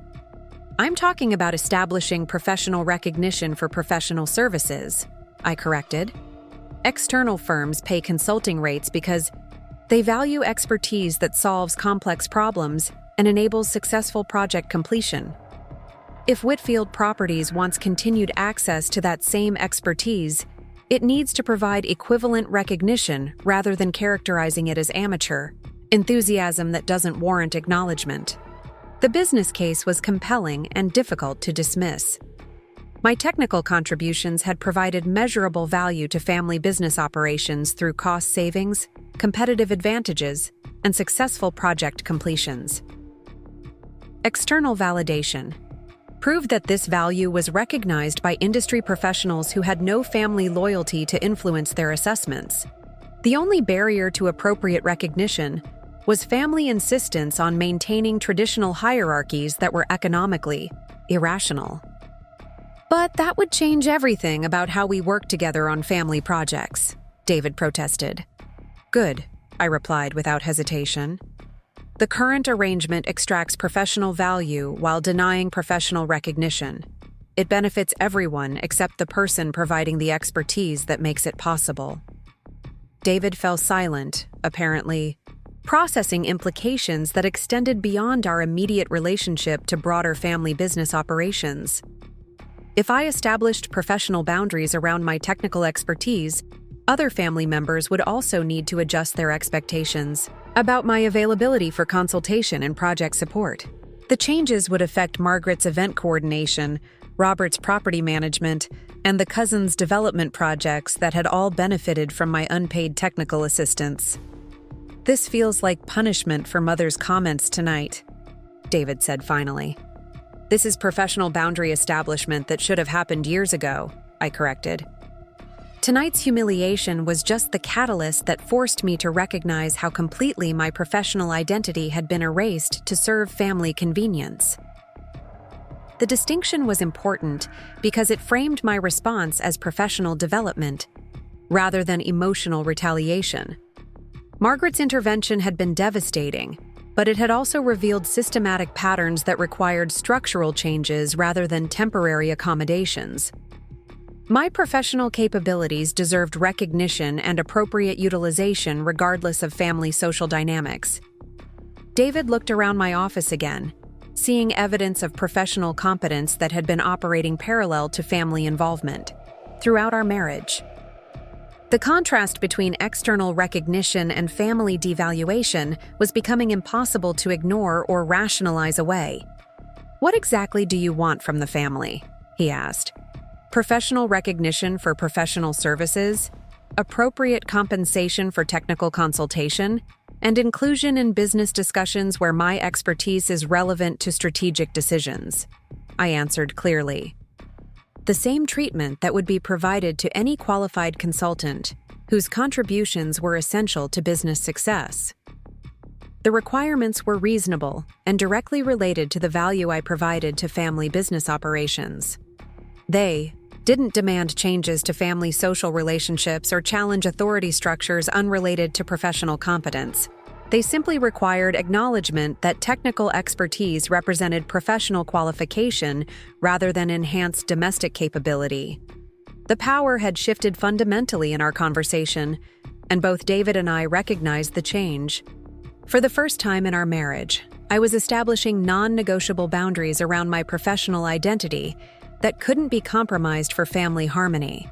"I'm talking about establishing professional recognition for professional services," I corrected. "External firms pay consulting rates because they value expertise that solves complex problems and enables successful project completion. If Whitfield Properties wants continued access to that same expertise, it needs to provide equivalent recognition rather than characterizing it as amateur enthusiasm that doesn't warrant acknowledgement." The business case was compelling and difficult to dismiss. My technical contributions had provided measurable value to family business operations through cost savings, competitive advantages, and successful project completions. External validation proved that this value was recognized by industry professionals who had no family loyalty to influence their assessments. The only barrier to appropriate recognition was family insistence on maintaining traditional hierarchies that were economically irrational. "But that would change everything about how we work together on family projects," David protested. "Good," I replied without hesitation. "The current arrangement extracts professional value while denying professional recognition. It benefits everyone except the person providing the expertise that makes it possible." David fell silent, apparently processing implications that extended beyond our immediate relationship to broader family business operations. If I established professional boundaries around my technical expertise, other family members would also need to adjust their expectations about my availability for consultation and project support. The changes would affect Margaret's event coordination, Robert's property management, and the cousins' development projects that had all benefited from my unpaid technical assistance. "This feels like punishment for Mother's comments tonight," David said finally. "This is professional boundary establishment that should have happened years ago," I corrected. Tonight's humiliation was just the catalyst that forced me to recognize how completely my professional identity had been erased to serve family convenience. The distinction was important because it framed my response as professional development, rather than emotional retaliation. Margaret's intervention had been devastating, but it had also revealed systematic patterns that required structural changes rather than temporary accommodations. My professional capabilities deserved recognition and appropriate utilization regardless of family social dynamics. David looked around my office again, seeing evidence of professional competence that had been operating parallel to family involvement throughout our marriage. The contrast between external recognition and family devaluation was becoming impossible to ignore or rationalize away. "What exactly do you want from the family?" he asked. "Professional recognition for professional services, appropriate compensation for technical consultation, and inclusion in business discussions where my expertise is relevant to strategic decisions," I answered clearly. The same treatment that would be provided to any qualified consultant whose contributions were essential to business success. The requirements were reasonable and directly related to the value I provided to family business operations. They didn't demand changes to family social relationships or challenge authority structures unrelated to professional competence. They simply required acknowledgement that technical expertise represented professional qualification rather than enhanced domestic capability. The power had shifted fundamentally in our conversation, and both David and I recognized the change. For the first time in our marriage, I was establishing non-negotiable boundaries around my professional identity that couldn't be compromised for family harmony.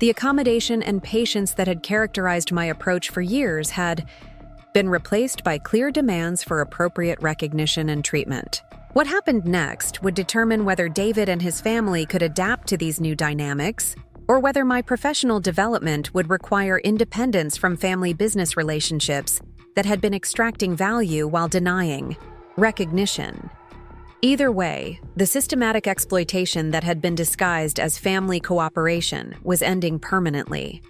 The accommodation and patience that had characterized my approach for years had been replaced by clear demands for appropriate recognition and treatment. What happened next would determine whether David and his family could adapt to these new dynamics, or whether my professional development would require independence from family business relationships that had been extracting value while denying recognition. Either way, the systematic exploitation that had been disguised as family cooperation was ending permanently.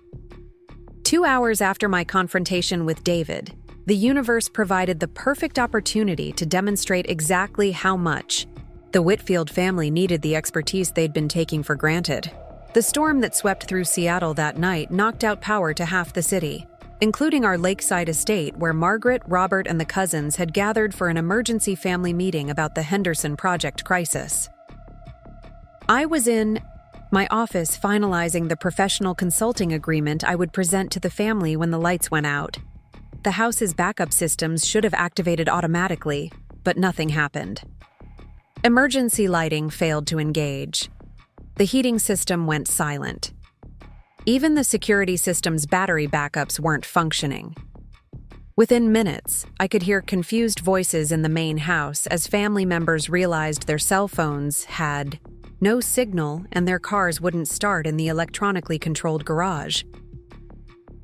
2 hours after my confrontation with David, the universe provided the perfect opportunity to demonstrate exactly how much the Whitfield family needed the expertise they'd been taking for granted. The storm that swept through Seattle that night knocked out power to half the city, including our lakeside estate where Margaret, Robert, and the cousins had gathered for an emergency family meeting about the Henderson project crisis. I was in my office finalizing the professional consulting agreement I would present to the family when the lights went out. The house's backup systems should have activated automatically, but nothing happened. Emergency lighting failed to engage. The heating system went silent. Even the security system's battery backups weren't functioning. Within minutes, I could hear confused voices in the main house as family members realized their cell phones had no signal and their cars wouldn't start in the electronically controlled garage.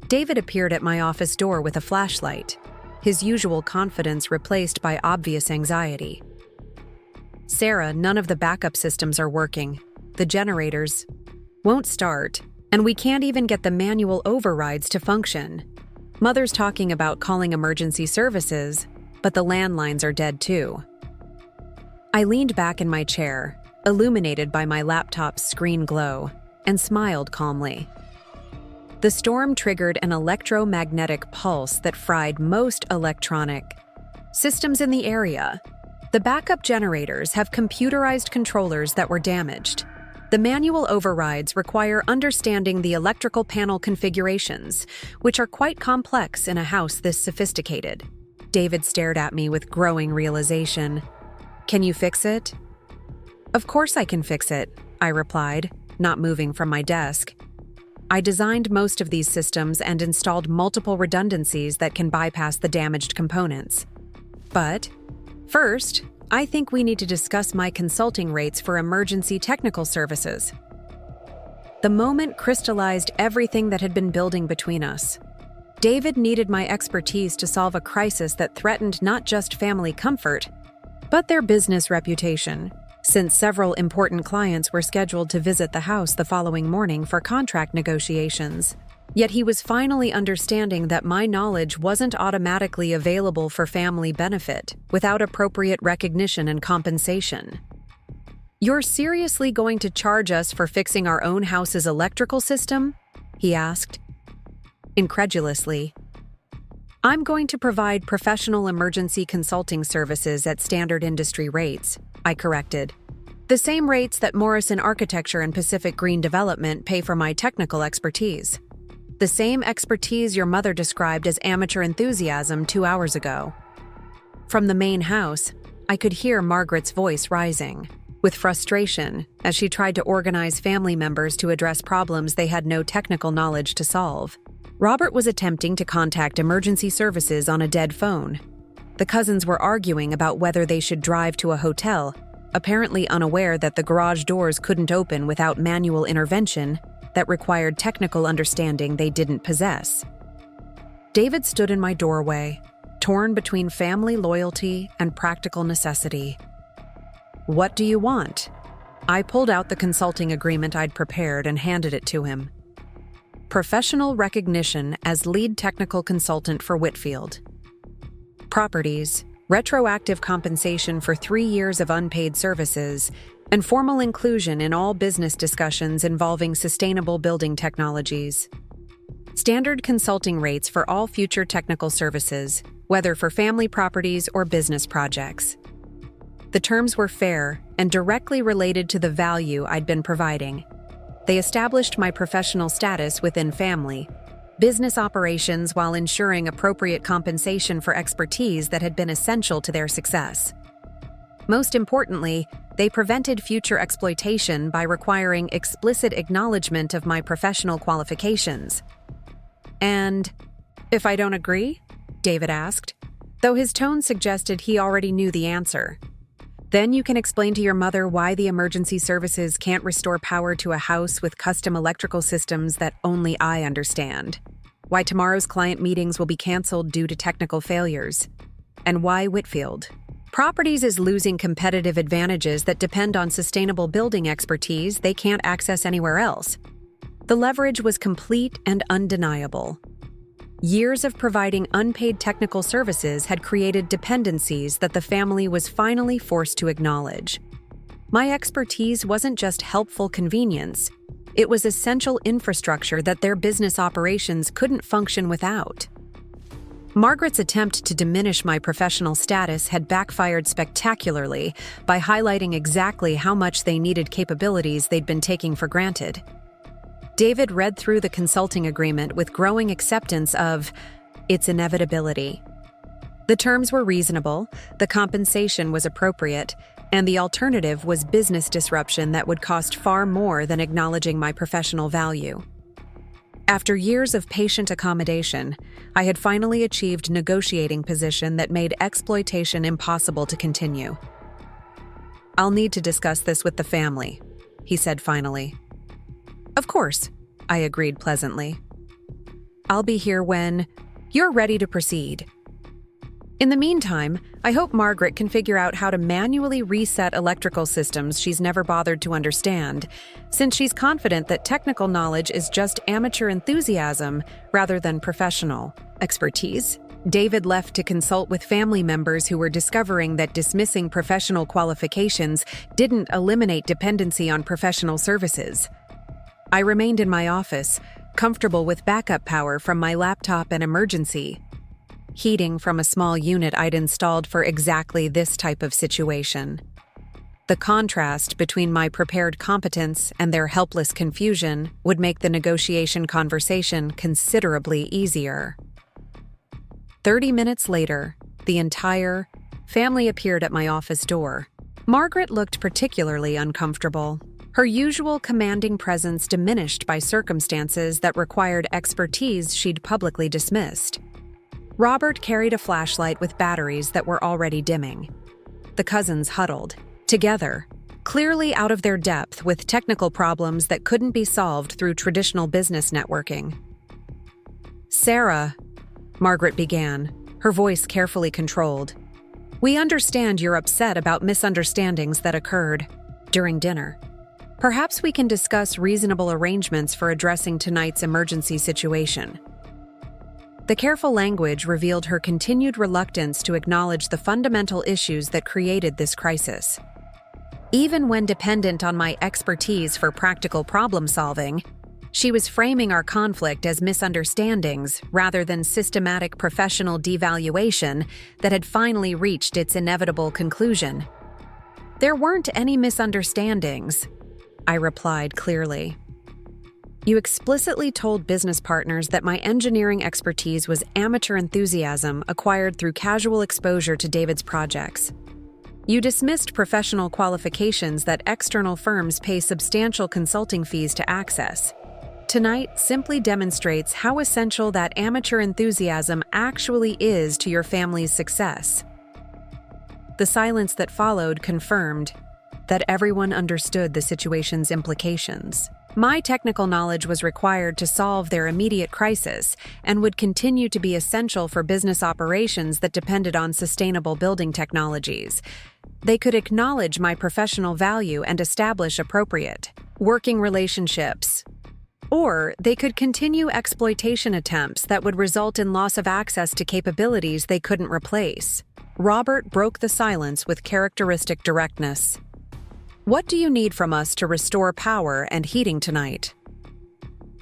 David appeared at my office door with a flashlight, his usual confidence replaced by obvious anxiety. "Sarah, none of the backup systems are working. The generators won't start, and we can't even get the manual overrides to function. Mother's talking about calling emergency services, but the landlines are dead too." I leaned back in my chair, illuminated by my laptop's screen glow, and smiled calmly. The storm triggered an electromagnetic pulse that fried most electronic systems in the area. The backup generators have computerized controllers that were damaged. The manual overrides require understanding the electrical panel configurations, which are quite complex in a house this sophisticated. David stared at me with growing realization. "Can you fix it?" "Of course I can fix it," I replied, not moving from my desk. I designed most of these systems and installed multiple redundancies that can bypass the damaged components. But first, I think we need to discuss my consulting rates for emergency technical services. The moment crystallized everything that had been building between us. David needed my expertise to solve a crisis that threatened not just family comfort, but their business reputation, since several important clients were scheduled to visit the house the following morning for contract negotiations. Yet he was finally understanding that my knowledge wasn't automatically available for family benefit without appropriate recognition and compensation. "You're seriously going to charge us for fixing our own house's electrical system?" he asked, incredulously. "I'm going to provide professional emergency consulting services at standard industry rates," I corrected. The same rates that Morrison Architecture and Pacific Green Development pay for my technical expertise. The same expertise your mother described as amateur enthusiasm 2 hours ago. From the main house, I could hear Margaret's voice rising, with frustration as she tried to organize family members to address problems they had no technical knowledge to solve. Robert was attempting to contact emergency services on a dead phone. The cousins were arguing about whether they should drive to a hotel, apparently unaware that the garage doors couldn't open without manual intervention that required technical understanding they didn't possess. David stood in my doorway, torn between family loyalty and practical necessity. "What do you want?" I pulled out the consulting agreement I'd prepared and handed it to him. Professional recognition as lead technical consultant for Whitfield. Properties, retroactive compensation for 3 years of unpaid services, and formal inclusion in all business discussions involving sustainable building technologies. Standard consulting rates for all future technical services, whether for family properties or business projects. The terms were fair and directly related to the value I'd been providing. They established my professional status within family business operations while ensuring appropriate compensation for expertise that had been essential to their success. Most importantly, they prevented future exploitation by requiring explicit acknowledgement of my professional qualifications. "And if I don't agree?" David asked, though his tone suggested he already knew the answer. "Then you can explain to your mother why the emergency services can't restore power to a house with custom electrical systems that only I understand. Why tomorrow's client meetings will be canceled due to technical failures. And why Whitfield Properties is losing competitive advantages that depend on sustainable building expertise they can't access anywhere else." The leverage was complete and undeniable. Years of providing unpaid technical services had created dependencies that the family was finally forced to acknowledge. My expertise wasn't just helpful convenience, it was essential infrastructure that their business operations couldn't function without. Margaret's attempt to diminish my professional status had backfired spectacularly by highlighting exactly how much they needed capabilities they'd been taking for granted. David read through the consulting agreement with growing acceptance of its inevitability. The terms were reasonable, the compensation was appropriate, and the alternative was business disruption that would cost far more than acknowledging my professional value. After years of patient accommodation, I had finally achieved negotiating position that made exploitation impossible to continue. "I'll need to discuss this with the family," he said finally. "Of course," I agreed pleasantly. "I'll be here when you're ready to proceed. In the meantime, I hope Margaret can figure out how to manually reset electrical systems she's never bothered to understand, since she's confident that technical knowledge is just amateur enthusiasm rather than professional expertise." David left to consult with family members who were discovering that dismissing professional qualifications didn't eliminate dependency on professional services. I remained in my office, comfortable with backup power from my laptop and emergency heating from a small unit I'd installed for exactly this type of situation. The contrast between my prepared competence and their helpless confusion would make the negotiation conversation considerably easier. 30 minutes later, the entire family appeared at my office door. Margaret looked particularly uncomfortable, her usual commanding presence diminished by circumstances that required expertise she'd publicly dismissed. Robert carried a flashlight with batteries that were already dimming. The cousins huddled, together, clearly out of their depth with technical problems that couldn't be solved through traditional business networking. "Sarah," Margaret began, her voice carefully controlled, "we understand you're upset about misunderstandings that occurred during dinner. Perhaps we can discuss reasonable arrangements for addressing tonight's emergency situation." The careful language revealed her continued reluctance to acknowledge the fundamental issues that created this crisis. Even when dependent on my expertise for practical problem-solving, she was framing our conflict as misunderstandings rather than systematic professional devaluation that had finally reached its inevitable conclusion. There weren't any misunderstandings, I replied clearly. You explicitly told business partners that my engineering expertise was amateur enthusiasm acquired through casual exposure to David's projects. You dismissed professional qualifications that external firms pay substantial consulting fees to access. Tonight simply demonstrates how essential that amateur enthusiasm actually is to your family's success. The silence that followed confirmed that everyone understood the situation's implications. My technical knowledge was required to solve their immediate crisis and would continue to be essential for business operations that depended on sustainable building technologies. They could acknowledge my professional value and establish appropriate working relationships. Or they could continue exploitation attempts that would result in loss of access to capabilities they couldn't replace. Robert broke the silence with characteristic directness. What do you need from us to restore power and heating tonight?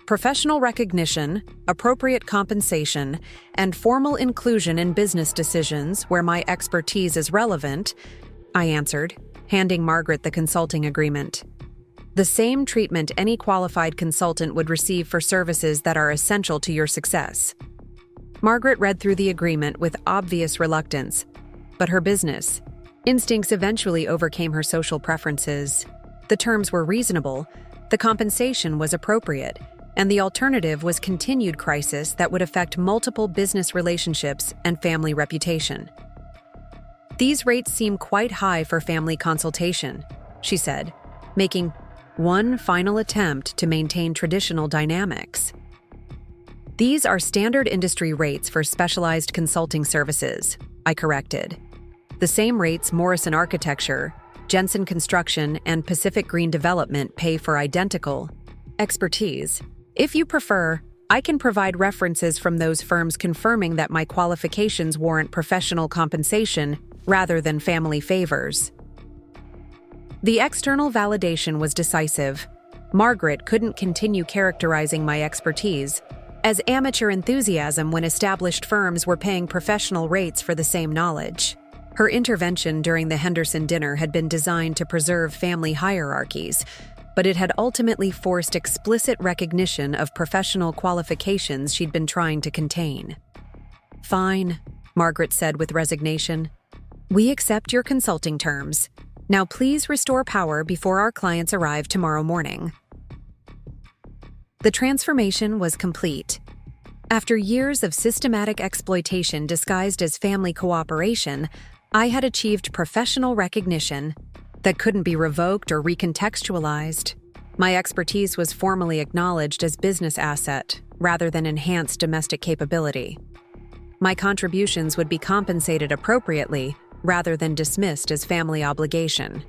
Professional recognition, appropriate compensation, and formal inclusion in business decisions where my expertise is relevant, I answered, handing Margaret the consulting agreement. The same treatment any qualified consultant would receive for services that are essential to your success. Margaret read through the agreement with obvious reluctance, but her business instincts eventually overcame her social preferences. The terms were reasonable, the compensation was appropriate, and the alternative was continued crisis that would affect multiple business relationships and family reputation. These rates seem quite high for family consultation, she said, making one final attempt to maintain traditional dynamics. These are standard industry rates for specialized consulting services, I corrected. The same rates Morrison Architecture, Jensen Construction, and Pacific Green Development pay for identical expertise. If you prefer, I can provide references from those firms confirming that my qualifications warrant professional compensation rather than family favors. The external validation was decisive. Margaret couldn't continue characterizing my expertise as amateur enthusiasm when established firms were paying professional rates for the same knowledge. Her intervention during the Henderson dinner had been designed to preserve family hierarchies, but it had ultimately forced explicit recognition of professional qualifications she'd been trying to contain. Fine, Margaret said with resignation. We accept your consulting terms. Now please restore power before our clients arrive tomorrow morning. The transformation was complete. After years of systematic exploitation disguised as family cooperation, I had achieved professional recognition that couldn't be revoked or recontextualized. My expertise was formally acknowledged as business asset rather than enhanced domestic capability. My contributions would be compensated appropriately rather than dismissed as family obligation.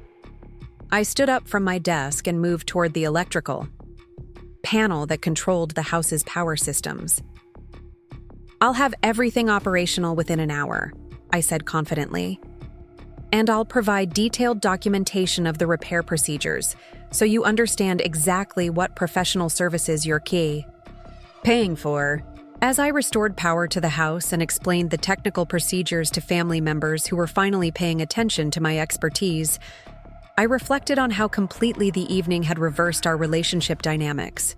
I stood up from my desk and moved toward the electrical panel that controlled the house's power systems. I'll have everything operational within an hour, I said confidently. And I'll provide detailed documentation of the repair procedures so you understand exactly what professional services you're paying for. As I restored power to the house and explained the technical procedures to family members who were finally paying attention to my expertise, I reflected on how completely the evening had reversed our relationship dynamics.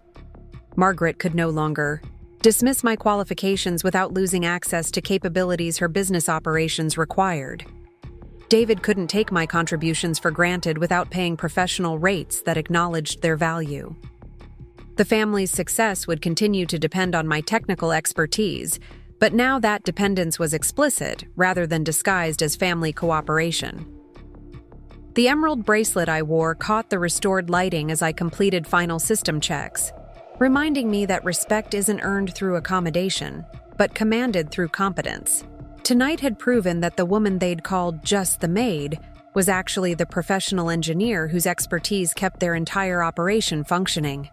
Margaret could no longer dismiss my qualifications without losing access to capabilities her business operations required. David couldn't take my contributions for granted without paying professional rates that acknowledged their value. The family's success would continue to depend on my technical expertise, but now that dependence was explicit rather than disguised as family cooperation. The emerald bracelet I wore caught the restored lighting as I completed final system checks, reminding me that respect isn't earned through accommodation, but commanded through competence. Tonight had proven that the woman they'd called just the maid was actually the professional engineer whose expertise kept their entire operation functioning.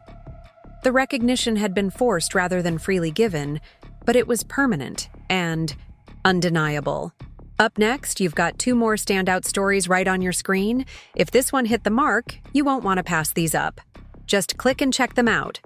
The recognition had been forced rather than freely given, but it was permanent and undeniable. Up next, you've got 2 more standout stories right on your screen. If this one hit the mark, you won't want to pass these up. Just click and check them out.